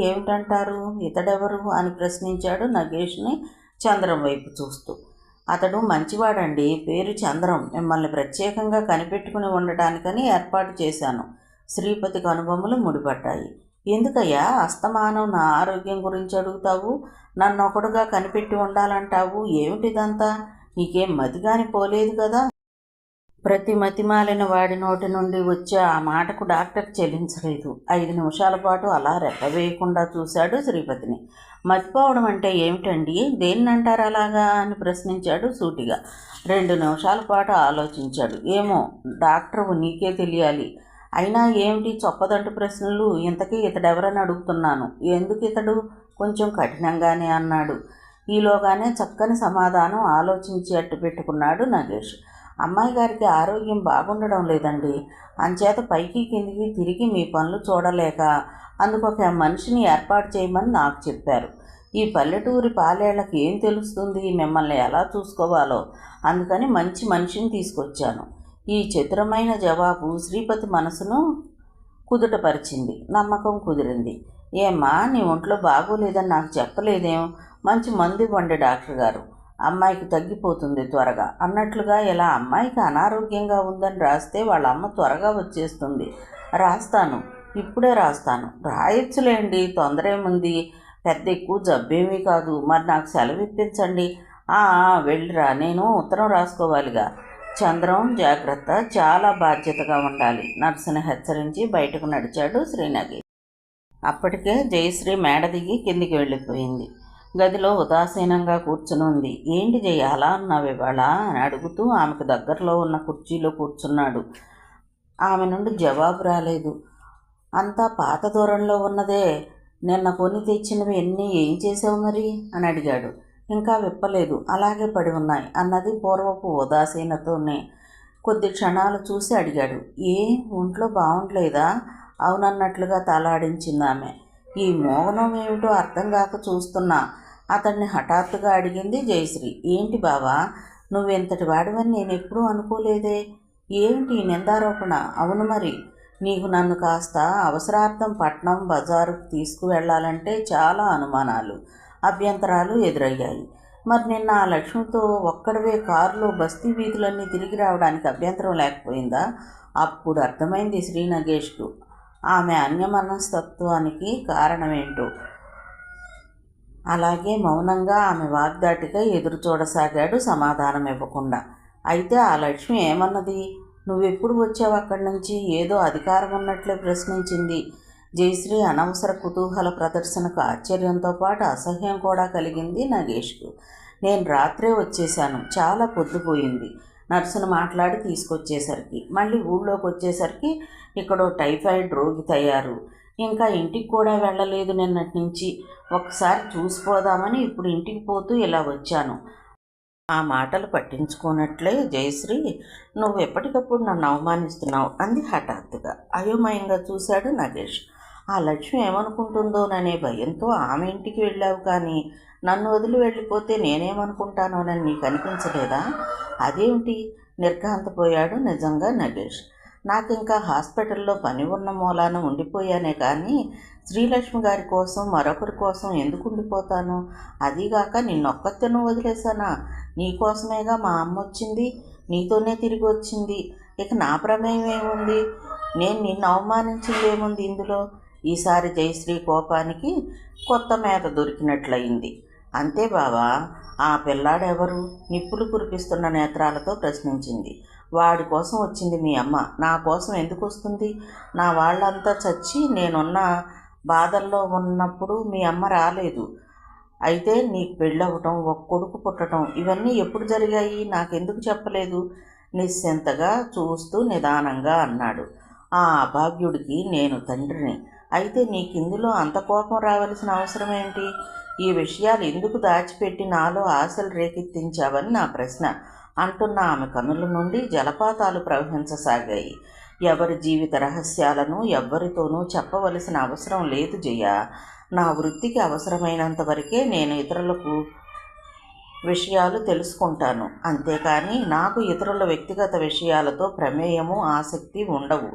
ఏమిటంటారు? ఇతడెవరు అని ప్రశ్నించాడు నగేష్ని చంద్రం వైపు చూస్తూ. అతడు మంచివాడండి, పేరు చంద్రం. మిమ్మల్ని ప్రత్యేకంగా కనిపెట్టుకుని ఉండటానికని ఏర్పాటు చేశాను. శ్రీపతికి అనుభవములు ముడిపడ్డాయి. ఎందుకయ్యా అస్తమానం నా ఆరోగ్యం గురించి అడుగుతావు? నన్నొకడుగా కనిపెట్టి ఉండాలంటావు? ఏమిటిదంతా? నీకేం మతిగాని పోలేదు కదా? ప్రతి మతిమాలిన వాడి నోటి నుండి వచ్చే ఆ మాటకు డాక్టర్ చెల్లించలేదు. 5 నిమిషాల పాటు అలా రెప్పవేయకుండా చూశాడు శ్రీపతిని. మతిపోవడం అంటే ఏమిటండి? దేన్నంటారు అలాగా అని ప్రశ్నించాడు సూటిగా. 2 నిమిషాల పాటు ఆలోచించాడు. ఏమో డాక్టరు, నీకే తెలియాలి. అయినా ఏమిటి చొప్పదంటు ప్రశ్నలు? ఇంతకీ ఇతడెవరని అడుగుతున్నాను. ఎందుకు ఇతడు? కొంచెం కఠినంగానే అన్నాడు. ఈలోగానే చక్కని సమాధానం ఆలోచించి అట్టు పెట్టుకున్నాడు నగేష్. అమ్మాయి గారికి ఆరోగ్యం బాగుండడం లేదండి. అంచేత పైకి కిందికి తిరిగి మీ పనులు చూడలేక అందుకొక మనిషిని ఏర్పాటు చేయమని నాకు చెప్పారు. ఈ పల్లెటూరి పాలేళ్లకు ఏం తెలుస్తుంది మిమ్మల్ని ఎలా చూసుకోవాలో? అందుకని మంచి మనిషిని తీసుకొచ్చాను. ఈ చతురమైన జవాబు శ్రీపతి మనసును కుదుటపరిచింది. నమ్మకం కుదిరింది. ఏమ్మా, నీ ఒంట్లో బాగోలేదని నాకు చెప్పలేదేం? మంచి మందు ఇవ్వండి డాక్టర్ గారు, అమ్మాయికి తగ్గిపోతుంది త్వరగా అన్నట్లుగా. ఇలా అమ్మాయికి అనారోగ్యంగా ఉందని రాస్తే వాళ్ళ అమ్మ త్వరగా వచ్చేస్తుంది. రాస్తాను, ఇప్పుడే రాస్తాను. రాయొచ్చులేండి, తొందర ఏముంది? పెద్ద ఎక్కువ జబ్బేమీ కాదు. మరి నాకు సెలవు ఇప్పించండి. వెళ్ళిరా, నేను ఉత్తరం రాసుకోవాలిగా. చంద్రం, జాగ్రత్త, చాలా బాధ్యతగా ఉండాలి నర్సుని హెచ్చరించి బయటకు నడిచాడు శ్రీనగేష్. అప్పటికే జయశ్రీ మేడ దిగి కిందికి వెళ్ళిపోయింది. గదిలో ఉదాసీనంగా కూర్చుని ఉంది. ఏంటి జయ అలా ఉన్నావివాళ అని అడుగుతూ ఆమెకు దగ్గరలో ఉన్న కుర్చీలో కూర్చున్నాడు. ఆమె నుండి జవాబు రాలేదు. అంతా పాత దూరంలో ఉన్నదే. నిన్న కొని తెచ్చినవి ఎన్ని ఏం చేసావు మరి అని అడిగాడు. ఇంకా విప్పలేదు, అలాగే పడి ఉన్నాయి అన్నది పూర్వపు ఉదాసీనతోనే. కొద్ది క్షణాలు చూసి అడిగాడు. ఒంట్లో బాగుండలేదా? అవునన్నట్లుగా తలాడించింది ఆమె. ఈ మోగనం ఏమిటో అర్థం కాక చూస్తున్నా అతన్ని హఠాత్తుగా అడిగింది జయశ్రీ. ఏంటి బావా, నువ్వెంతటి వాడివని నేను ఎప్పుడూ అనుకోలేదే. ఏమిటి నిందారోపణ? అవును మరి, నీకు నన్ను కాస్త అవసరార్థం పట్నం బజారుకు తీసుకువెళ్ళాలంటే చాలా అనుమానాలు, అభ్యంతరాలు ఎదురయ్యాయి. మరి నిన్న ఆ లక్ష్మితో ఒక్కడవే కారులో బస్తీ వీధులన్నీ తిరిగి రావడానికి అభ్యంతరం లేకపోయిందా? అప్పుడు అర్థమైంది శ్రీనగేష్కు ఆమె అన్యమనస్తత్వానికి కారణమేంటో. అలాగే మౌనంగా ఆమె వాగ్దాటిగా ఎదురు చూడసాగాడు సమాధానం ఇవ్వకుండా. అయితే ఆ లక్ష్మి ఏమన్నది? నువ్వెప్పుడు వచ్చావు అక్కడి నుంచి? ఏదో అధికారం ఉన్నట్లే ప్రశ్నించింది. జయశ్రీ అనవసర కుతూహల ప్రదర్శనకు ఆశ్చర్యంతో పాటు అసహ్యం కూడా కలిగింది నగేష్కు. నేను రాత్రే వచ్చేశాను, చాలా పొద్దుపోయింది. నర్సును మాట్లాడి తీసుకొచ్చేసరికి, మళ్ళీ ఊళ్ళోకి వచ్చేసరికి ఇక్కడో టైఫాయిడ్ రోగి తయారు. ఇంకా ఇంటికి కూడా వెళ్ళలేదు నిన్నటి నుంచి. ఒకసారి చూసిపోదామని ఇప్పుడు ఇంటికి పోతూ ఇలా వచ్చాను. ఆ మాటలు పట్టించుకోనట్లే జయశ్రీ, నువ్వు ఎప్పటికప్పుడు నన్ను అవమానిస్తున్నావు అంది హఠాత్తుగా. అయోమయంగా చూశాడు నగేష్. ఆ లక్ష్మి ఏమనుకుంటుందోననే భయంతో ఆమె ఇంటికి వెళ్ళావు, కానీ నన్ను వదిలి వెళ్ళిపోతే నేనేమనుకుంటానోనని నీకు అనిపించలేదా? అదేమిటి? నిర్ఘాంతపోయాడు నిజంగా నగేష్. నాకింకా హాస్పిటల్లో పని ఉన్న మూలాన ఉండిపోయానే కానీ శ్రీలక్ష్మి గారి కోసం మరొకరి కోసం ఎందుకు ఉండిపోతాను? అదీగాక నిన్నొక్కతెను వదిలేశానా? నీకోసమేగా మా అమ్మ వచ్చింది, నీతోనే తిరిగి వచ్చింది. ఇక నా ప్రమేయం ఏముంది? నేను నిన్ను అవమానించిందేముంది ఇందులో? ఈసారి జయశ్రీ కోపానికి కొత్త మేత దొరికినట్లయింది. అంతే బావా, ఆ పిల్లాడెవరు? నిప్పులు కురిపిస్తున్న నేత్రాలతో ప్రశ్నించింది. వాడి కోసం వచ్చింది మీ అమ్మ, నా కోసం ఎందుకు వస్తుంది? నా వాళ్ళంతా చచ్చి నేనున్న బాధల్లో ఉన్నప్పుడు మీ అమ్మ రాలేదు. అయితే నీకు పెళ్ళవటం, ఒక కొడుకు పుట్టడం, ఇవన్నీ ఎప్పుడు జరిగాయి? నాకెందుకు చెప్పలేదు? నిశ్చింతగా చూస్తూ నిదానంగా అన్నాడు. ఆ అభాగ్యుడికి నేను తండ్రిని. అయితే నీకిందులో అంత కోపం రావలసిన అవసరం ఏంటి? ఈ విషయాలు ఎందుకు దాచిపెట్టి నాలో ఆశలు రేకెత్తించావని నా ప్రశ్న అంటున్న ఆమె కనుల నుండి జలపాతాలు ప్రవహించసాగాయి. ఎవరి జీవిత రహస్యాలను ఎవ్వరితోనూ చెప్పవలసిన అవసరం లేదు జయ. నా వృత్తికి అవసరమైనంత వరకే నేను ఇతరులకు విషయాలు తెలుసుకుంటాను. అంతేకాని నాకు ఇతరుల వ్యక్తిగత విషయాలతో ప్రమేయము, ఆసక్తి ఉండవు.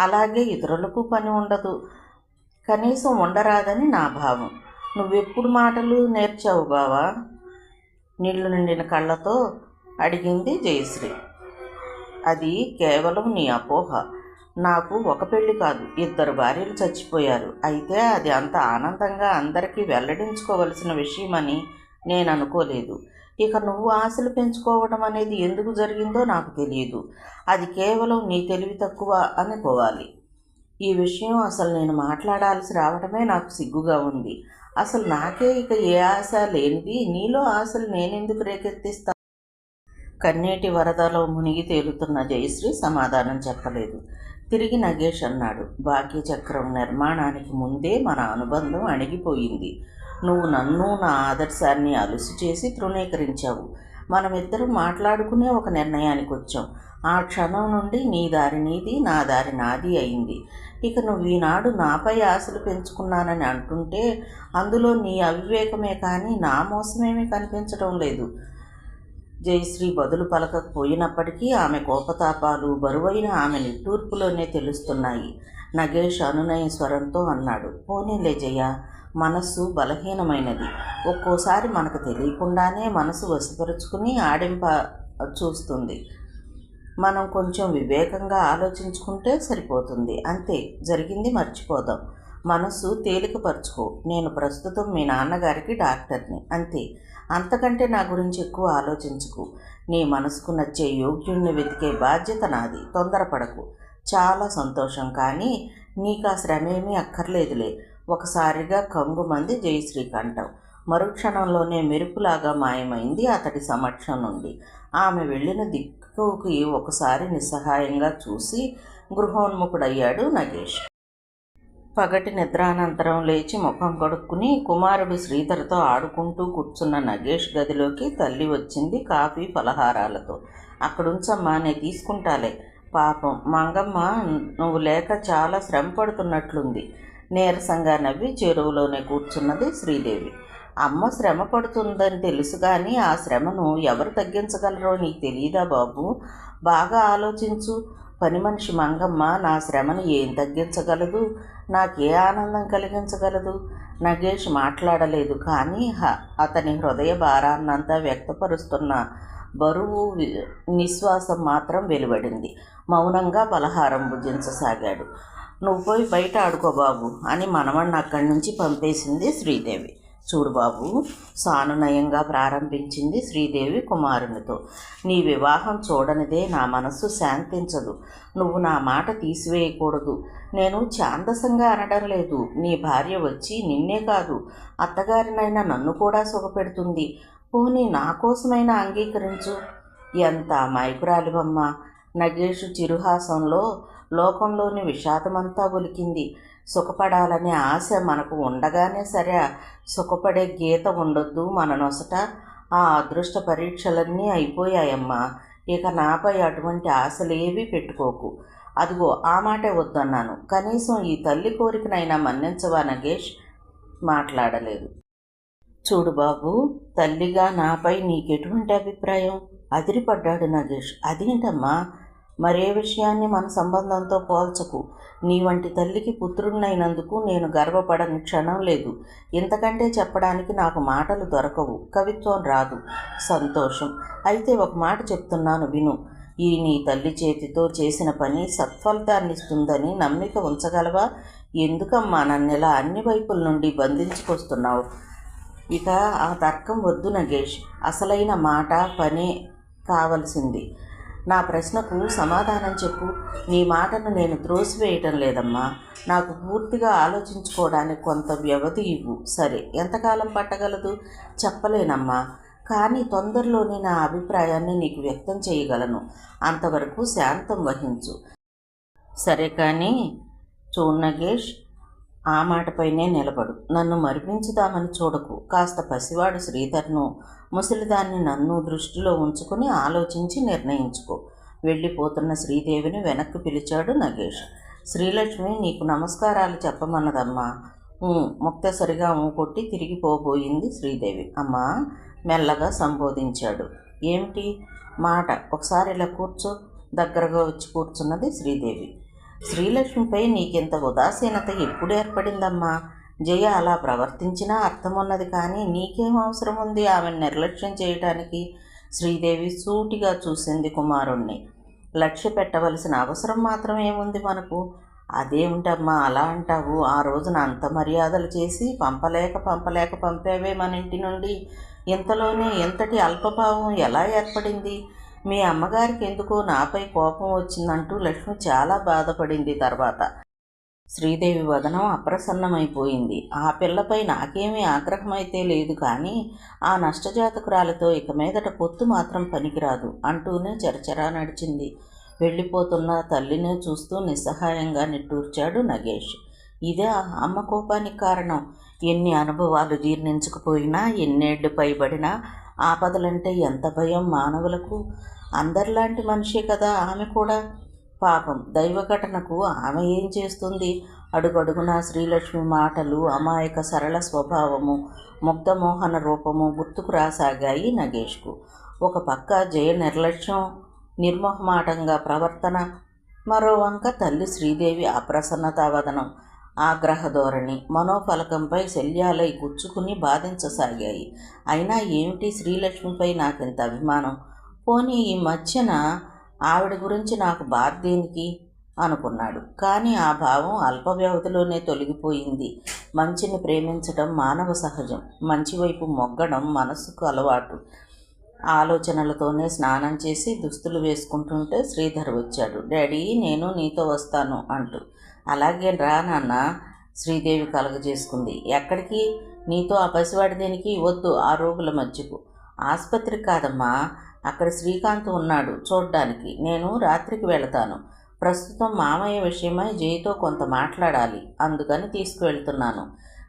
అలాగే ఇతరులకు పని ఉండదు, కనీసం ఉండరాదని నా భావం. నువ్వెప్పుడు మాటలు నేర్చావు బావా? నీళ్లు నిండిన కళ్ళతో అడిగింది జయశ్రీ. అది కేవలం నీ అపోహ. నాకు ఒక పెళ్లి కాదు, 2 భార్యలు చచ్చిపోయారు. అయితే అది అంత ఆనందంగా అందరికీ వెల్లడించుకోవలసిన విషయమని నేను అనుకోలేదు. ఇక నువ్వు ఆశలు పెంచుకోవడం అనేది ఎందుకు జరిగిందో నాకు తెలియదు. అది కేవలం నీ తెలివి తక్కువ అనుకోవాలి. ఈ విషయం అసలు నేను మాట్లాడాల్సి రావడమే నాకు సిగ్గుగా ఉంది. అసలు నాకే ఇక ఏ ఆశ లేనిది నీలో ఆశలు నేనెందుకు రేకెత్తిస్తా? కన్నీటి వరదలో మునిగి తేలుతున్న జయశ్రీ సమాధానం చెప్పలేదు. తిరిగి నగేష్ అన్నాడు, భాగ్యచక్రం నిర్మాణానికి ముందే మన అనుబంధం అణిగిపోయింది. నువ్వు నన్ను, నా ఆదర్శాన్ని అలుసు చేసి తృణీకరించావు. మనమిద్దరం మాట్లాడుకునే ఒక నిర్ణయానికి వచ్చాం. ఆ క్షణం నుండి నీ దారి నీది, నా దారి నాది అయింది. ఇక నువ్వు ఈనాడు నాపై ఆశలు పెంచుకున్నానని అంటుంటే అందులో నీ అవివేకమే కానీ నా మోసమేమీ కనిపించడం లేదు. జయశ్రీ బదులు పలకకపోయినప్పటికీ ఆమె కోపతాపాలు, బరువైన ఆమె నిట్టూర్పులోనే తెలుస్తున్నాయి. నగేష్ అనునయ స్వరంతో అన్నాడు, పోనీలే జయ, మనస్సు బలహీనమైనది. ఒక్కోసారి మనకు తెలియకుండానే మనసు వశపరుచుకుని ఆడింప చూస్తుంది. మనం కొంచెం వివేకంగా ఆలోచించుకుంటే సరిపోతుంది. అంతే, జరిగింది మర్చిపోదాం. మనస్సు తేలికపరుచుకో. నేను ప్రస్తుతం మీ నాన్నగారికి డాక్టర్ని, అంతే. అంతకంటే నా గురించి ఎక్కువ ఆలోచించుకు. నీ మనసుకు నచ్చే యోగ్యుణ్ణి వెతికే బాధ్యత నాది. తొందరపడకు. చాలా సంతోషం, కానీ నీకు ఆ శ్రమేమీ అక్కర్లేదులే. ఒకసారిగా కంగుమంది జయశ్రీ కంఠం. మరుక్షణంలోనే మెరుపులాగా మాయమైంది అతడి సమక్షం నుండి. ఆమె వెళ్ళిన దిక్కుకి ఒకసారి నిస్సహాయంగా చూసి గృహోన్ముఖుడయ్యాడు నగేష్. పగటి నిద్రానంతరం లేచి ముఖం కడుక్కుని కుమారుడు శ్రీధర్తో ఆడుకుంటూ కూర్చున్న నగేష్ గదిలోకి తల్లి వచ్చింది కాఫీ పలహారాలతో. అక్కడుంచమ్మా, నేను తీసుకుంటాలే. పాపం మంగమ్మ నువ్వు లేక చాలా శ్రమ పడుతున్నట్లుంది. నీరసంగా నవ్వి చెరువులోనే కూర్చున్నది శ్రీదేవి. అమ్మ శ్రమ పడుతుందని తెలుసు, కానీ ఆ శ్రమను ఎవరు తగ్గించగలరో నీకు తెలియదా బాబు? బాగా ఆలోచించు. పని మనిషి మంగమ్మ నా శ్రమను ఏం తగ్గించగలదు? నాకే ఆనందం కలిగించగలదు? నగేష్ మాట్లాడలేదు, కానీ అతని హృదయ భారాన్నంతా వ్యక్తపరుస్తున్న బరువు నిశ్వాసం మాత్రం వెలువడింది. మౌనంగా పలహారం భుజించసాగాడు. నువ్వు పోయి బయట ఆడుకో బాబు అని మనవణ్ణి అక్కడి నుంచి పంపేసింది శ్రీదేవి. చూడు బాబు, సానునయంగా ప్రారంభించింది శ్రీదేవి కుమారునితో. నీ వివాహం చూడనిదే నా మనస్సు శాంతించదు. నువ్వు నా మాట తీసివేయకూడదు. నేను ఛాందసంగా అనడం లేదు. నీ భార్య వచ్చి నిన్నే కాదు, అత్తగారినైనా నన్ను కూడా సుఖపెడుతుంది. పోనీ నా కోసమైనా అంగీకరించు. ఎంత అమాయకురాలివమ్మ. నగేషు చిరుహాసంలో లోకంలోని విషాదమంతా ఒలికింది. సుఖపడాలనే ఆశ మనకు ఉండగానే సరే, సుఖపడే గీత ఉండొద్దు మన నొసట. ఆ అదృష్ట పరీక్షలన్నీ అయిపోయాయమ్మా. ఇక నాపై అటువంటి ఆశలేవీ పెట్టుకోకు. అదిగో ఆ మాటే వద్దన్నాను. కనీసం ఈ తల్లి కోరికనైనా మన్నించవా? నగేష్ మాట్లాడలేదు. చూడు బాబు, తల్లిగా నాపై నీకెటువంటి అభిప్రాయం? అదిరిపడ్డాడు నగేష్. అదేంటమ్మా? మరే విషయాన్ని మన సంబంధంతో పోల్చకు. నీ వంటి తల్లికి పుత్రుడినైనందుకు నేను గర్వపడని క్షణం లేదు. ఇంతకంటే చెప్పడానికి నాకు మాటలు దొరకవు. కవిత్వం రాదు. సంతోషం. అయితే ఒక మాట చెప్తున్నాను విను. ఈ నీ తల్లి చేతితో చేసిన పని సత్ఫలితాన్నిస్తుందని నమ్మిక ఉంచగలవా? ఎందుకమ్మా నన్నెలా అన్ని వైపుల నుండి బంధించుకొస్తున్నావు? ఇక ఆ తర్కం వద్దు నగేష్. అసలైన మాట పనే కావలసింది. నా ప్రశ్నకు సమాధానం చెప్పు. నీ మాటను నేను త్రోసివేయటం లేదమ్మా. నాకు పూర్తిగా ఆలోచించుకోవడానికి కొంత వ్యవధి ఇవ్వు. సరే, ఎంతకాలం పట్టగలదు చెప్పలేనమ్మా, కానీ తొందరలోనే నా అభిప్రాయాన్ని నీకు వ్యక్తం చేయగలను. అంతవరకు శాంతం వహించు. సరే, కానీ చూడు నగేష్, ఆ మాటపైనే నిలబడు. నన్ను మరిపించుదామని చూడకు. కాస్త పసివాడు శ్రీధర్ను, ముసలిదాన్ని నన్ను దృష్టిలో ఉంచుకుని ఆలోచించి నిర్ణయించుకో. వెళ్ళిపోతున్న శ్రీదేవిని వెనక్కి పిలిచాడు నగేష్. శ్రీలక్ష్మి నీకు నమస్కారాలు చెప్పమన్నదమ్మా. ముక్తసరిగా కొట్టి తిరిగిపోబోయింది శ్రీదేవి. అమ్మా మెల్లగా సంబోధించాడు. ఏమిటి మాట? ఒకసారి ఇలా కూర్చో. దగ్గరగా వచ్చి కూర్చున్నది శ్రీదేవి. శ్రీలక్ష్మిపై నీకింత ఉదాసీనత ఎప్పుడు ఏర్పడిందమ్మా? జయ అలా ప్రవర్తించినా అర్థమున్నది, కానీ నీకేం అవసరం ఉంది ఆమెను నిర్లక్ష్యం చేయటానికి? శ్రీదేవి సూటిగా చూసింది కుమారుణ్ణి. లక్ష్య పెట్టవలసిన అవసరం మాత్రం ఏముంది మనకు? అదేమిటమ్మా అలా అంటావు? ఆ రోజున అంత మర్యాదలు చేసి పంపలేక పంపావే మన ఇంటి నుండి. ఇంతలోనే ఇంతటి అల్పభావం ఎలా ఏర్పడింది? మీ అమ్మగారికి ఎందుకో నాపై కోపం వచ్చిందంటూ లక్ష్మి చాలా బాధపడింది. తర్వాత శ్రీదేవి వదనం అప్రసన్నమైపోయింది. ఆ పిల్లపై నాకేమీ ఆగ్రహమైతే లేదు, కానీ ఆ నష్టజాతకురాలతో ఇక మీదట పొత్తు మాత్రం పనికిరాదు అంటూనే చరచరా నడిచింది. వెళ్ళిపోతున్న తల్లినే చూస్తూ నిస్సహాయంగా నిట్టూర్చాడు నగేష్. ఇదే అమ్మ కోపానికి కారణం. ఎన్ని అనుభవాలు జీర్ణించకపోయినా, ఎన్నేళ్లు పైబడినా ఆపదలంటే ఎంత భయం మానవులకు. అందరిలాంటి మనిషే కదా ఆమె కూడా. పాపం దైవఘటనకు ఆమె ఏం చేస్తుంది? అడుగడుగునా శ్రీలక్ష్మి మాటలు, అమాయక సరళ స్వభావము, ముగ్ధమోహన రూపము గుర్తుకు రాసాగాయి నగేష్కు. ఒక పక్క జయ నిర్లక్ష్యం, నిర్మోహమాటంగా ప్రవర్తన, మరో వంక తల్లి శ్రీదేవి అప్రసన్నతావదనం, ఆగ్రహ ధోరణి మనోఫలకంపై శల్యాలై గుచ్చుకుని బాధించసాగాయి. అయినా ఏమిటి శ్రీలక్ష్మిపై నాకింత అభిమానం? పోనీ ఈ మధ్యన ఆవిడ గురించి నాకు బాధ దేనికి అనుకున్నాడు. కానీ ఆ భావం అల్ప వ్యవధిలోనే తొలగిపోయింది. మంచిని ప్రేమించడం మానవ సహజం. మంచి వైపు మొగ్గడం మనస్సుకు అలవాటు. ఆలోచనలతోనే స్నానం చేసి దుస్తులు వేసుకుంటుంటే శ్రీధర్ వచ్చాడు. డాడీ నేను నీతో వస్తాను అంటూ. అలాగే రా నాన్న, శ్రీదేవి కలగజేసుకుంది. ఎక్కడికి? నీతో ఆ పసివాడి దేనికి? వద్దు, ఆ రోగుల మధ్యకు. ఆసుపత్రికి కాదమ్మా, అక్కడ శ్రీకాంత్ ఉన్నాడు చూడ్డానికి. నేను రాత్రికి వెళతాను. ప్రస్తుతం మామయ్య విషయమై జయతో కొంత మాట్లాడాలి, అందుకని తీసుకువెళ్తున్నాను.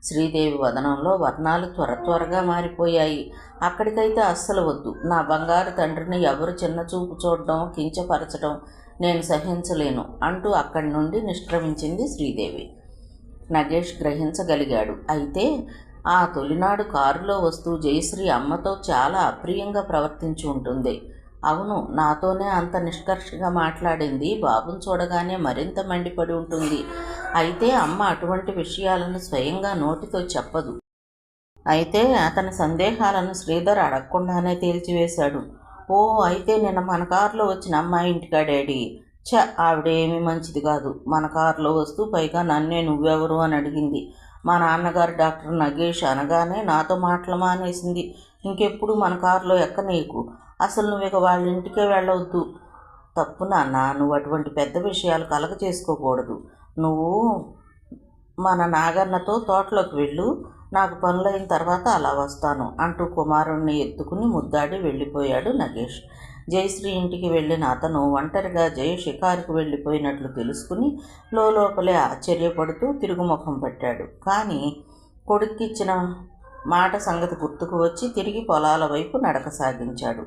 శ్రీదేవి వదనంలో వర్ణాలు త్వరగా మారిపోయాయి. అక్కడికైతే అస్సలు వద్దు. నా బంగారు తండ్రిని ఎవరు చిన్నచూపు చూడడం, కించపరచడం నేను సహించలేను అంటూ అక్కడి నుండి నిష్క్రమించింది శ్రీదేవి. నగేష్ గ్రహించగలిగాడు. అయితే ఆ తొలినాడు కారులో వస్తూ జయశ్రీ అమ్మతో చాలా అప్రియంగా ప్రవర్తించి ఉంటుంది. అవును, నాతోనే అంత నిష్కర్షగా మాట్లాడింది. బాబుని చూడగానే మరింత మండిపడి ఉంటుంది. అయితే అమ్మ అటువంటి విషయాలను స్వయంగా నోటితో చెప్పదు. అయితే అతని సందేహాలను శ్రీధర్ అడగకుండానే తేల్చివేశాడు. ఓ, అయితే నిన్న మన కారులో వచ్చిన అమ్మాయి ఇంటికా డాడీ? ఆవిడేమీ మంచిది కాదు. మన కారులో వస్తూ పైగా నన్నే నువ్వెవరు అని అడిగింది. మా నాన్నగారు డాక్టర్ నగేష్ అనగానే నాతో మాటలు మానేసింది. ఇంకెప్పుడు మన కారులో ఎక్కనీకు. అసలు నువ్వు ఇక వాళ్ళ ఇంటికే వెళ్ళవద్దు. తప్పు నాన్న, నువ్వు అటువంటి పెద్ద విషయాలు కలగ చేసుకోకూడదు. నువ్వు మన నాగన్నతో తోటలోకి వెళ్ళు, నాకు పనులైన తర్వాత అలా వస్తాను అంటూ కుమారుణ్ణి ఎత్తుకుని ముద్దాడి వెళ్ళిపోయాడు నగేష్. జయశ్రీ ఇంటికి వెళ్ళిన అతను ఒంటరిగా జయ షికారుకు వెళ్ళిపోయినట్లు తెలుసుకుని లోపలే ఆశ్చర్యపడుతూ తిరుగుముఖం పట్టాడు. కానీ కొడుక్కిచ్చిన మాట సంగతి గుర్తుకు వచ్చి తిరిగి పొలాల వైపు నడక సాగించాడు.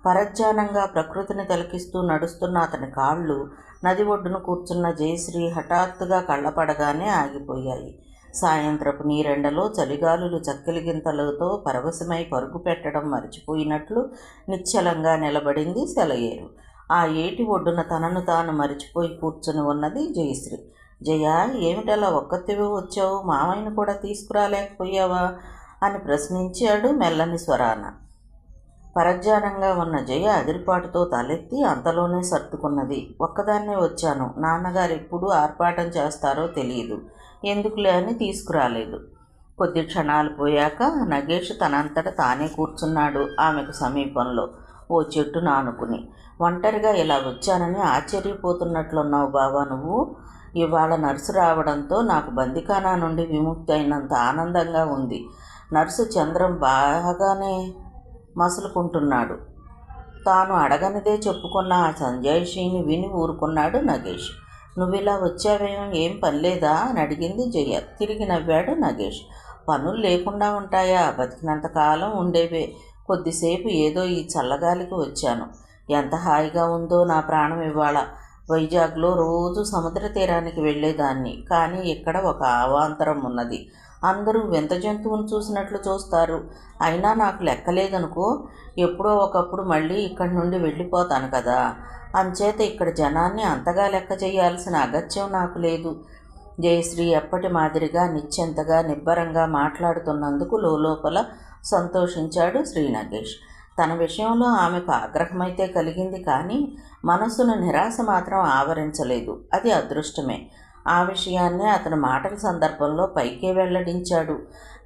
పరధ్యానంగా ప్రకృతిని తిలకిస్తూ నడుస్తున్న అతని కాళ్ళు నది ఒడ్డున కూర్చున్న జయశ్రీ హఠాత్తుగా కళ్ళపడగానే ఆగిపోయాయి. సాయంత్రపు నీరెండలో చలిగాలులు చక్కెలిగింతలతో పరవశమై పరుగు పెట్టడం మరిచిపోయినట్లు నిశ్చలంగా నిలబడింది సెలయేరు. ఆ ఏటి ఒడ్డున తనను తాను మరిచిపోయి కూర్చుని ఉన్నది జయశ్రీ. జయ, ఏమిటలా ఒక్కతివే వచ్చావు? మామయ్యను కూడా తీసుకురాలేకపోయావా అని ప్రశ్నించాడు మెల్లని స్వరాన. పరధ్యానంగా ఉన్న జయ అదిరిపాటుతో తలెత్తి అంతలోనే సర్దుకున్నది. ఒక్కదాన్నే వచ్చాను. నాన్నగారు ఎప్పుడు ఆర్పాటం చేస్తారో తెలియదు, ఎందుకులే అని తీసుకురాలేదు. కొద్ది క్షణాలు పోయాక నగేష్ తనంతట తానే కూర్చున్నాడు ఆమెకు సమీపంలో ఓ చెట్టును ఆనుకుని. ఒంటరిగా ఇలా వచ్చానని ఆశ్చర్యపోతున్నట్లున్నావు బావా నువ్వు. ఇవాళ నర్సు రావడంతో నాకు బందిఖానా నుండి విముక్తి అయినంత ఆనందంగా ఉంది. నర్సు చంద్రం బాగానే మసులుకుంటున్నాడు. తాను అడగనిదే చెప్పుకున్న ఆ సంజాయిషిని విని ఊరుకున్నాడు నగేష్. నువ్విలా వచ్చావేమో, ఏం పనిలేదా అని అడిగింది జయ. తిరిగి నవ్వాడు నగేష్. పనులు లేకుండా ఉంటాయా? బతికినంతకాలం ఉండేవే. కొద్దిసేపు ఏదో ఈ చల్లగాలికి వచ్చాను. ఎంత హాయిగా ఉందో నా ప్రాణం ఇవాళ. వైజాగ్లో రోజు సముద్ర తీరానికి వెళ్ళేదాన్ని, కానీ ఇక్కడ ఒక అవాంతరం ఉన్నది. అందరూ వింత జంతువును చూసినట్లు చూస్తారు. అయినా నాకు లెక్కలేదనుకో. ఎప్పుడో ఒకప్పుడు మళ్ళీ ఇక్కడి నుండి వెళ్ళిపోతాను కదా. అంచేత ఇక్కడ జనాన్ని అంతగా లెక్క చేయాల్సిన అగత్యం నాకు లేదు. జయశ్రీ ఎప్పటి మాదిరిగా నిశ్చింతగా నిబ్బరంగా మాట్లాడుతున్నందుకు లోపల సంతోషించాడు శ్రీ నగేష్. తన విషయంలో ఆమెకు ఆగ్రహమైతే కలిగింది, కానీ మనస్సును నిరాశ మాత్రం ఆవరించలేదు. అది అదృష్టమే. ఆ విషయాన్నే అతని మాటల సందర్భంలో పైకే వెల్లడించాడు.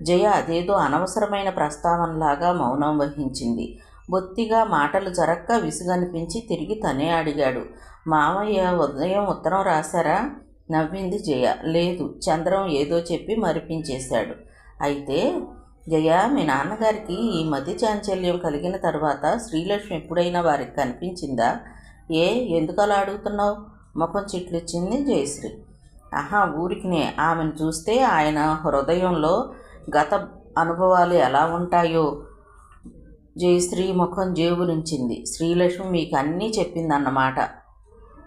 జయ అదేదో అనవసరమైన ప్రస్తావనలాగా మౌనం వహించింది. బొత్తిగా మాటలు జరక్క విసుగనిపించి తిరిగి తనే అడిగాడు, మామయ్య ఉదయం ఉత్తరం రాశారా? నవ్వింది జయ. లేదు, చంద్రం ఏదో చెప్పి మరిపించేశాడు. అయితే జయ, మీ నాన్నగారికి ఈ మధ్య చాంచల్యం కలిగిన తర్వాత శ్రీలక్ష్మి ఎప్పుడైనా వారికి కనిపించిందా? ఎందుకు అలా అడుగుతున్నావు? ముఖం చిట్లిచ్చింది జయశ్రీ. ఊరికినే. ఆమెను చూస్తే ఆయన హృదయంలో గత అనుభవాలు ఎలా ఉంటాయో. జయశ్రీ ముఖం జేబురించింది. శ్రీలక్ష్మి మీకు అన్నీ చెప్పిందన్నమాట.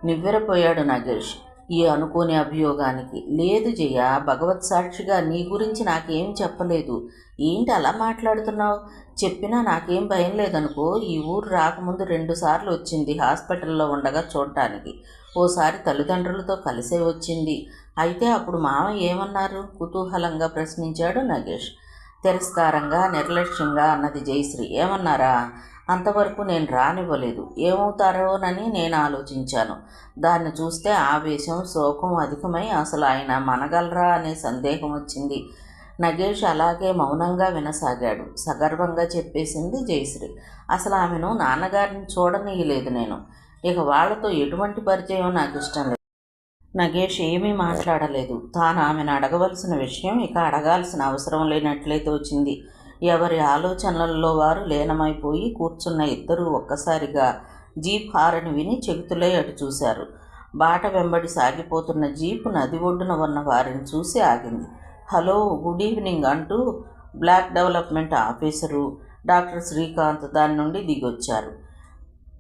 నివ్వెరపోయాడు నగేష్ ఈ అనుకోని అభియోగానికి. లేదు జయ, భగవత్ సాక్షిగా నీ గురించి నాకేం చెప్పలేదు. ఏంటి అలా మాట్లాడుతున్నావు? చెప్పినా నాకేం భయం లేదనుకో. ఈ ఊరు రాకముందు 2 సార్లు వచ్చింది హాస్పిటల్లో ఉండగా చూడటానికి. ఓసారి తల్లిదండ్రులతో కలిసే వచ్చింది. అయితే అప్పుడు మామ ఏమన్నారు? కుతూహలంగా ప్రశ్నించాడు నగేష్. తిరస్కారంగా నిర్లక్ష్యంగా అన్నది జయశ్రీ. ఏమన్నారా? అంతవరకు నేను రానివ్వలేదు. ఏమవుతారోనని నేను ఆలోచించాను. దాన్ని చూస్తే ఆవేశం శోకం అధికమై అసలు ఆయన మనగలరా అనే సందేహం వచ్చింది. నగేష్ అలాగే మౌనంగా వినసాగాడు. సగర్వంగా చెప్పేసింది జయశ్రీ. అసలు ఆమెను నాన్నగారిని చూడనీయలేదు నేను. ఇక వాళ్లతో ఎటువంటి పరిచయం నాకు ఇష్టం లేదు. నగేష్ ఏమీ మాట్లాడలేదు. తాను ఆమెను అడగవలసిన విషయం ఇక అడగాల్సిన అవసరం లేనట్లే తోచింది. ఎవరి ఆలోచనలలో వారు లీనమైపోయి కూర్చున్న ఇద్దరూ ఒక్కసారిగా జీప్ హారని విని చెగుతులై అటు చూశారు. బాట వెంబడి సాగిపోతున్న జీపు నది ఒడ్డున ఉన్న వారిని చూసి ఆగింది. హలో, గుడ్ ఈవినింగ్ అంటూ block development officer doctor Srikanth దాని నుండి దిగొచ్చారు.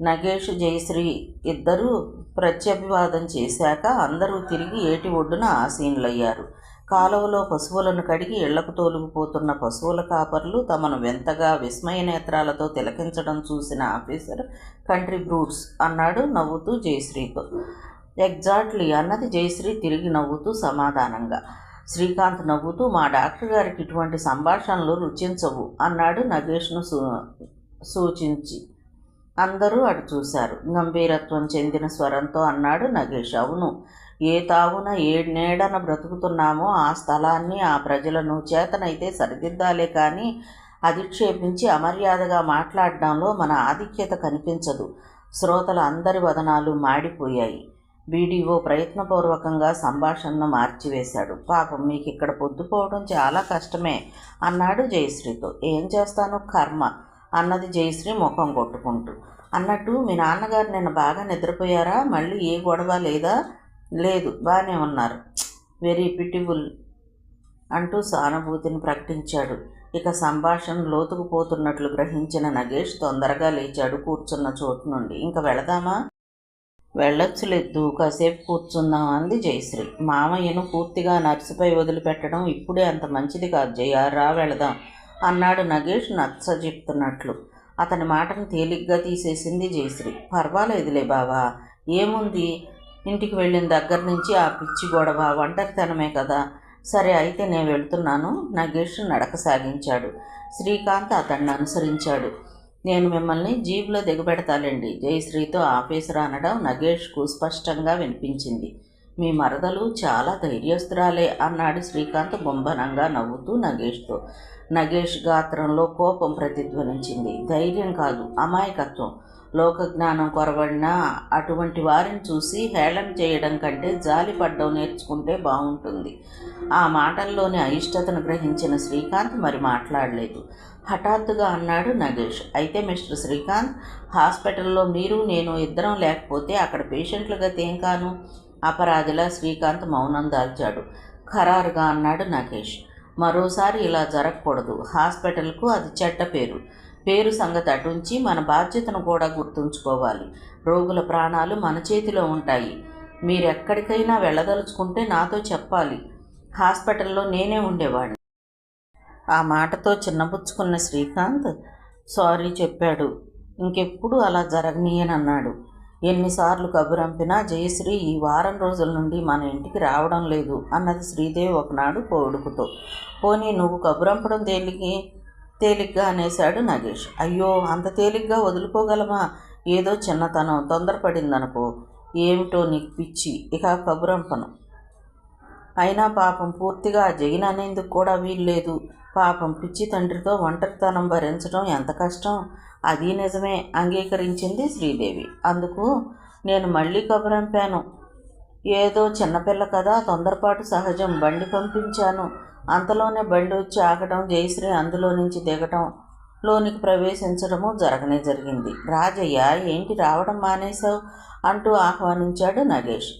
నగేష్ జయశ్రీ ఇద్దరూ ప్రత్యభివాదం చేశాక అందరూ తిరిగి ఏటి ఒడ్డున ఆసీనులయ్యారు. కాలువలో పశువులను కడిగి ఇళ్లకు తోలుకుపోతున్న పశువుల కాపర్లు తమను వింతగా విస్మయ నేత్రాలతో తిలకించడం చూసిన ఆఫీసర్, కంట్రీ బ్రూట్స్ అన్నాడు నవ్వుతూ జయశ్రీతో. ఎగ్జాక్ట్లీ అన్నది జయశ్రీ తిరిగి నవ్వుతూ సమాధానంగా. శ్రీకాంత్ నవ్వుతూ, మా డాక్టర్ గారికి ఇటువంటి సంభాషణలు రుచించవు అన్నాడు నగేష్ను సూచించి. అందరూ అటు చూశారు. గంభీరత్వం చెందిన స్వరంతో అన్నాడు నగేష్. అవును, ఏ తావున ఏ నేడన బ్రతుకుతున్నామో ఆ స్థలాన్ని ఆ ప్రజలను చేతనైతే సరిదిద్దాలే కానీ అధిక్షేపించి అమర్యాదగా మాట్లాడడంలో మన ఆధిక్యత కనిపించదు. శ్రోతల అందరి వదనాలు మాడిపోయాయి. బీడీఓ ప్రయత్నపూర్వకంగా సంభాషణను మార్చివేశాడు. పాపం మీకు ఇక్కడ పొద్దుపోవడం చాలా కష్టమే అన్నాడు జయశ్రీతో. ఏం చేస్తాను, కర్మ అన్నది జయశ్రీ ముఖం కొట్టుకుంటూ. అన్నట్టు మీ నాన్నగారు నిన్న బాగా నిద్రపోయారా? మళ్ళీ ఏ గొడవ లేదా? లేదు, బాగానే ఉన్నారు. వెరీ పిటిబుల్ అంటూ సానుభూతిని ప్రకటించాడు. ఇక సంభాషణ లోతుకుపోతున్నట్లు గ్రహించిన నగేష్ తొందరగా లేచాడు కూర్చున్న చోటు నుండి. ఇంక వెళదామా? వెళ్ళొచ్చులేదు, కాసేపు కూర్చుందాం అంది జయశ్రీ. మామయ్యను పూర్తిగా నర్సుపై వదిలిపెట్టడం ఇప్పుడే అంత మంచిది కాదు జయ, రా వెళదాం అన్నాడు నగేష్ నచ్చజెప్తున్నట్లు. అతని మాటను తేలిగ్గా తీసేసింది జయశ్రీ. పర్వాలేదులే బావా, ఏముంది, ఇంటికి వెళ్ళిన దగ్గర నుంచి ఆ పిచ్చి గొడవ, ఒంటరితనమే కదా. సరే అయితే నేను వెళుతున్నాను. నగేష్ నడక సాగించాడు. శ్రీకాంత్ అతన్ని అనుసరించాడు. నేను మిమ్మల్ని జీపులో దిగబెడతాలేండి జయశ్రీతో ఆఫీసర్ అనడం నగేష్కు స్పష్టంగా వినిపించింది. మీ మరదలు చాలా ధైర్యస్తురాలే అన్నాడు శ్రీకాంత్ గుంభనంగా నవ్వుతూ నగేష్తో. నగేష్ గాత్రంలో కోపం ప్రతిధ్వనించింది. ధైర్యం కాదు, అమాయకత్వం. లోకజ్ఞానం కొరవడిన అటువంటి వారిని చూసి హేళన చేయడం కంటే జాలిపడ్డం నేర్చుకుంటే బాగుంటుంది. ఆ మాటల్లోని అయిష్టతను గ్రహించిన శ్రీకాంత్ మరి మాట్లాడలేదు. హఠాత్తుగా అన్నాడు నగేష్. అయితే మిస్టర్ శ్రీకాంత్, హాస్పిటల్లో మీరు నేను ఇద్దరం లేకపోతే అక్కడ పేషెంట్ల గతి ఏం కాను? అపరాధిలా శ్రీకాంత్ మౌనం దాల్చాడు. ఖరారుగా అన్నాడు నగేష్. మరోసారి ఇలా జరగకూడదు. హాస్పిటల్కు అది చెడ్డ పేరు. పేరు సంగతి అటుంచి మన బాధ్యతను కూడా గుర్తుంచుకోవాలి. రోగుల ప్రాణాలు మన చేతిలో ఉంటాయి. మీరెక్కడికైనా వెళ్ళదలుచుకుంటే నాతో చెప్పాలి. హాస్పిటల్లో నేనే ఉండేవాడిని. ఆ మాటతో చిన్నబుచ్చుకున్న శ్రీకాంత్ సారీ చెప్పాడు. ఇంకెప్పుడు అలా జరగనీయనన్నాడు. ఎన్నిసార్లు కబురంపినా జయశ్రీ ఈ వారం రోజుల నుండి మన ఇంటికి రావడం లేదు అన్నది శ్రీదేవి ఒకనాడు కొడుకుతో. పోనీ నువ్వు కబురంపడం తేలిగ్గా అనేశాడు నగేష్. అయ్యో, అంత తేలిగ్గా వదులుకోగలమా? ఏదో చిన్నతనం, తొందరపడిందనుకో. ఏమిటో నీకు పిచ్చి, ఇక కబురంపను. అయినా పాపం పూర్తిగా జగిన్ అనేందుకు కూడా వీల్లేదు. పాపం పిచ్చి తండ్రితో ఒంటరితనం భరించడం ఎంత కష్టం. అది నిజమే, అంగీకరించింది శ్రీదేవి. అందుకు నేను మళ్ళీ కబురంపాను. ఏదో చిన్నపిల్ల కదా, తొందరపాటు సహజం. బండి పంపించాను. అంతలోనే బండి వచ్చి ఆగటం, జయశ్రీ అందులో నుంచి దిగటం, లోనికి ప్రవేశించడము జరిగింది. రాజయ్య, ఏంటి రావడం మానేశావు అంటూ ఆహ్వానించాడు నగేష్.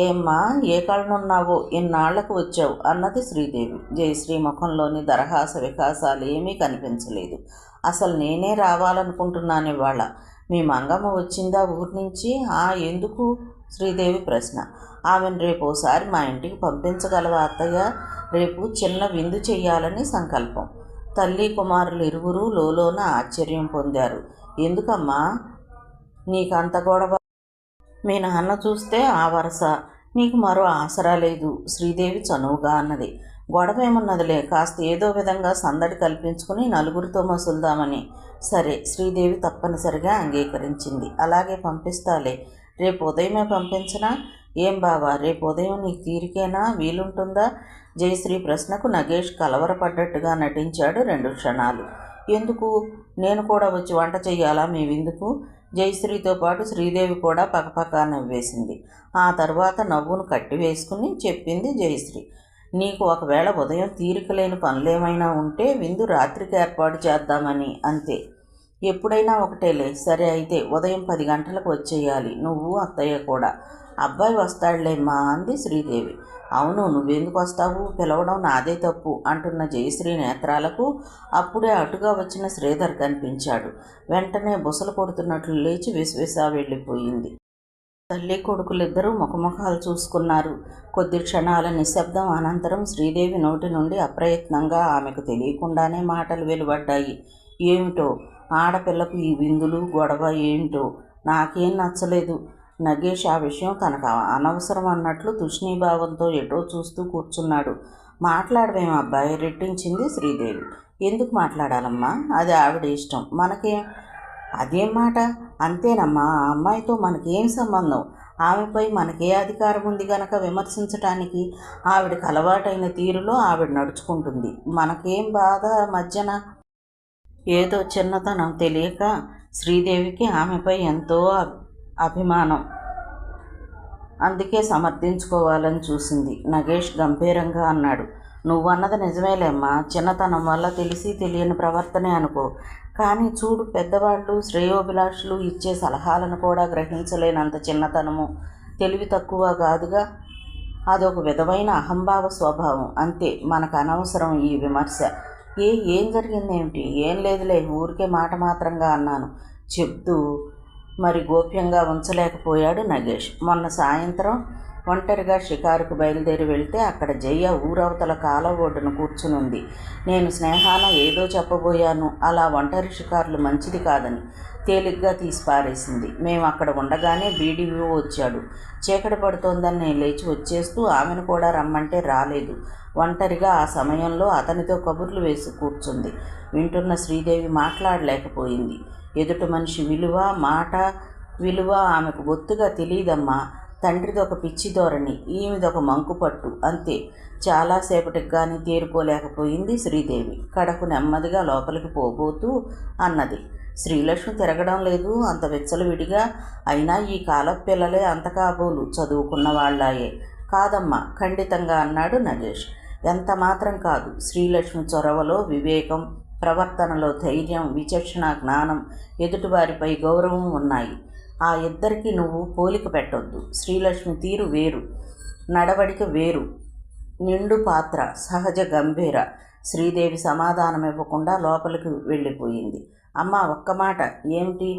ఏమ్మా, ఏ కళనున్నావో, ఇన్నాళ్లకు వచ్చావు అన్నది శ్రీదేవి. జయశ్రీ ముఖంలోని దరహాస వికాసాలు ఏమీ కనిపించలేదు. అసలు నేనే రావాలనుకుంటున్నాను ఇవాళ. మీ మంగమ్మ వచ్చిందా ఊరి నుంచి? ఎందుకు? శ్రీదేవి ప్రశ్న. ఆమెను రేపు ఓసారి మా ఇంటికి పంపించగలవా అత్తయ్య? రేపు చిన్న విందు చెయ్యాలని సంకల్పం. తల్లి కుమారులు ఇరువురు లోలోన ఆశ్చర్యం పొందారు. ఎందుకమ్మా నీకంత గొడవ? మీ నాన్న చూస్తే ఆ వరస, నీకు మరో ఆసరా లేదు. శ్రీదేవి చనువుగా అన్నది. గొడవ ఏమున్నదిలే, కాస్త ఏదో విధంగా సందడి కల్పించుకుని నలుగురితో మసులుదామని. సరే, శ్రీదేవి తప్పనిసరిగా అంగీకరించింది. అలాగే పంపిస్తాలే. రేపు ఉదయమే పంపించనా? ఏం బావా, రేపు ఉదయం నీకు తీరికేనా? వీలుంటుందా? జయశ్రీ ప్రశ్నకు నగేష్ కలవరపడ్డట్టుగా నటించాడు 2 క్షణాలు. ఎందుకు? నేను కూడా వచ్చి వంట చెయ్యాలా మీ విందుకు? జయశ్రీతో పాటు శ్రీదేవి కూడా పకపకా నవ్వేసింది. ఆ తర్వాత నవ్వును కట్టివేసుకుని చెప్పింది జయశ్రీ. నీకు ఒకవేళ ఉదయం తీరిక లేని పనులేమైనా ఉంటే విందు రాత్రికి ఏర్పాటు చేద్దామని, అంతే. ఎప్పుడైనా ఒకటేలే. సరే అయితే ఉదయం 10 గంటలకు వచ్చేయాలి, నువ్వు అత్తయ్య కూడా. అబ్బాయి వస్తాడులేమ్మా అంది శ్రీదేవి. అవును, నువ్వెందుకు వస్తావు? పిలవడం నాదే తప్పు అంటున్న జయశ్రీ నేత్రాలకు అప్పుడే అటుగా వచ్చిన శ్రీధర్ కనిపించాడు. వెంటనే బుసలు కొడుతున్నట్లు లేచి విశ్వేశా వెళ్ళిపోయింది. తల్లి కొడుకులిద్దరూ ముఖముఖాలు చూసుకున్నారు. కొద్ది క్షణాల నిశ్శబ్దం అనంతరం శ్రీదేవి నోటి నుండి అప్రయత్నంగా ఆమెకు తెలియకుండానే మాటలు వెలువడ్డాయి. ఏమిటో, ఆడపిల్లకు ఈ విందులు గొడవ ఏంటో నాకేం నచ్చలేదు. నగేష్ ఆ విషయం తనకు అనవసరం అన్నట్లు తుష్ణీభావంతో ఎటో చూస్తూ కూర్చున్నాడు. మాట్లాడవేం అబ్బాయి, రెట్టించింది శ్రీదేవి. ఎందుకు మాట్లాడాలమ్మా? అది ఆవిడ ఇష్టం, మనకేం? అదేం మాట? అంతేనమ్మా, ఆ అమ్మాయితో మనకేం సంబంధం? ఆమెపై మనకే అధికారం ఉంది గనక విమర్శించటానికి? ఆవిడకి అలవాటైన తీరులో ఆవిడ నడుచుకుంటుంది. మనకేం బాధ మధ్యన? ఏదో చిన్నతనం తెలియక శ్రీదేవికి ఆమెపై ఎంతో అభిమానం, అందుకే సమర్థించుకోవాలని చూసింది. నగేష్ గంభీరంగా అన్నాడు. నువ్వన్నది నిజమేలేమ్మా, చిన్నతనం వల్ల తెలిసి తెలియని ప్రవర్తనే అనుకో. కానీ చూడు, పెద్దవాళ్ళు శ్రేయోభిలాషులు ఇచ్చే సలహాలను కూడా గ్రహించలేనంత చిన్నతనము, తెలివి తక్కువ కాదుగా. అదొక విధమైన అహంభావ స్వభావం, అంతే. మనకు అనవసరం ఈ విమర్శ. ఏం జరిగిందేమిటి? ఏం లేదులే, ఊరికే మాట మాత్రంగా అన్నాను చెప్తూ మరి గోప్యంగా ఉంచలేకపోయాడు నగేష్. మొన్న సాయంత్రం ఒంటరిగా షికారుకు బయలుదేరి వెళ్తే అక్కడ జయ ఊరవతల కాలువ ఒడ్డున కూర్చునుంది. నేను స్నేహాన ఏదో చెప్పబోయాను. అలా ఒంటరి షికారులు మంచిది కాదని తేలిగ్గా తీసి పారేసింది. మేము అక్కడ ఉండగానే బీడీఓ వచ్చాడు. చీకటి పడుతోందని నేను లేచి వచ్చేస్తూ ఆమెను కూడా రమ్మంటే రాలేదు. ఒంటరిగా ఆ సమయంలో అతనితో కబుర్లు వేసి కూర్చుంది. వింటున్న శ్రీదేవి మాట్లాడలేకపోయింది. ఎదుటి మనిషి విలువ, మాట విలువ ఆమెకు బొత్తుగా తెలియదమ్మా. తండ్రిదొక పిచ్చి ధోరణి, ఈమెదొక మంకుపట్టు, అంతే. చాలాసేపటికి కానీ తేరుకోలేకపోయింది శ్రీదేవి. కడకు నెమ్మదిగా లోపలికి పోబోతూ అన్నది. శ్రీలక్ష్మి తిరగడం లేదు అంత విచ్చలవిడిగా. అయినా ఈ కాలపు పిల్లలే అంత కాబోలు, చదువుకున్న వాళ్ళాయే. కాదమ్మా, ఖండితంగా అన్నాడు నగేష్. ఎంత మాత్రం కాదు. శ్రీలక్ష్మి చొరవలో వివేకం, ప్రవర్తనలో ధైర్యం, విచక్షణ, జ్ఞానం, ఎదుటివారిపై గౌరవం ఉన్నాయి. ఆ ఇద్దరికి నువ్వు పోలిక పెట్టొద్దు. శ్రీలక్ష్మి తీరు వేరు, నడవడిక వేరు, నిండు పాత్ర, సహజ గంభీర. శ్రీదేవి సమాధానం ఇవ్వకుండా లోపలికి వెళ్ళిపోయింది. అమ్మా, ఒక్క మాట. ఏమిటి?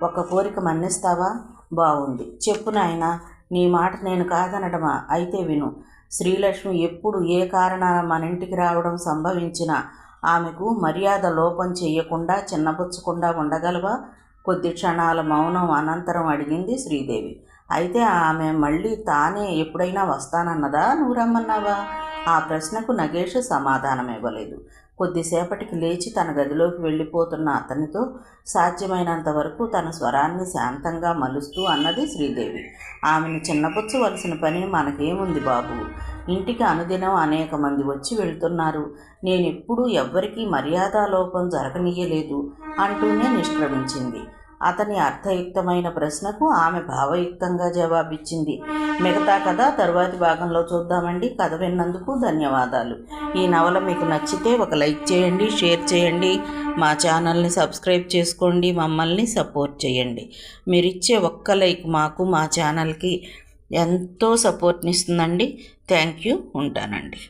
ఒక్క కోరిక మన్నిస్తావా? బాగుంది, చెప్పు నాయనా. నీ మాట నేను కాదనడమా? అయితే విను. శ్రీలక్ష్మి ఎప్పుడు ఏ కారణాన మన ఇంటికి రావడం సంభవించినా ఆమెకు మర్యాద లోపం చెయ్యకుండా చిన్నపుచ్చకుండా ఉండగలవా? కొద్ది క్షణాల మౌనం అనంతరం అడిగింది శ్రీదేవి. అయితే ఆమె మళ్ళీ తానే ఎప్పుడైనా వస్తానన్నదా? నువ్వు రమ్మన్నావా? ఆ ప్రశ్నకు నగేష్ సమాధానం ఇవ్వలేదు. కొద్దిసేపటికి లేచి తన గదిలోకి వెళ్ళిపోతున్న అతనితో సాధ్యమైనంత వరకు తన స్వరాన్ని శాంతంగా మలుస్తూ అన్నది శ్రీదేవి. ఆమెను చిన్నపుచ్చవలసిన పని మనకేముంది బాబు? ఇంటికి అనుదినం అనేక మంది వచ్చి వెళ్తున్నారు. నేనెప్పుడూ ఎవ్వరికీ మర్యాదాలోపం జరగనీయలేదు అంటూనే నిష్క్రమించింది. అతని అర్థయుక్తమైన ప్రశ్నకు ఆమె భావయుక్తంగా జవాబిచ్చింది. మిగతా కథ తరువాతి భాగంలో చూద్దామండి. కథ విన్నందుకు ధన్యవాదాలు. ఈ నవల మీకు నచ్చితే ఒక లైక్ చేయండి, షేర్ చేయండి, మా ఛానల్ని సబ్స్క్రైబ్ చేసుకోండి, మమ్మల్ని సపోర్ట్ చేయండి. మీరిచ్చే ఒక్క లైక్ మాకు, మా ఛానల్కి ఎంతో సపోర్ట్ని ఇస్తుందండి. Thank you. ఉంటానండి.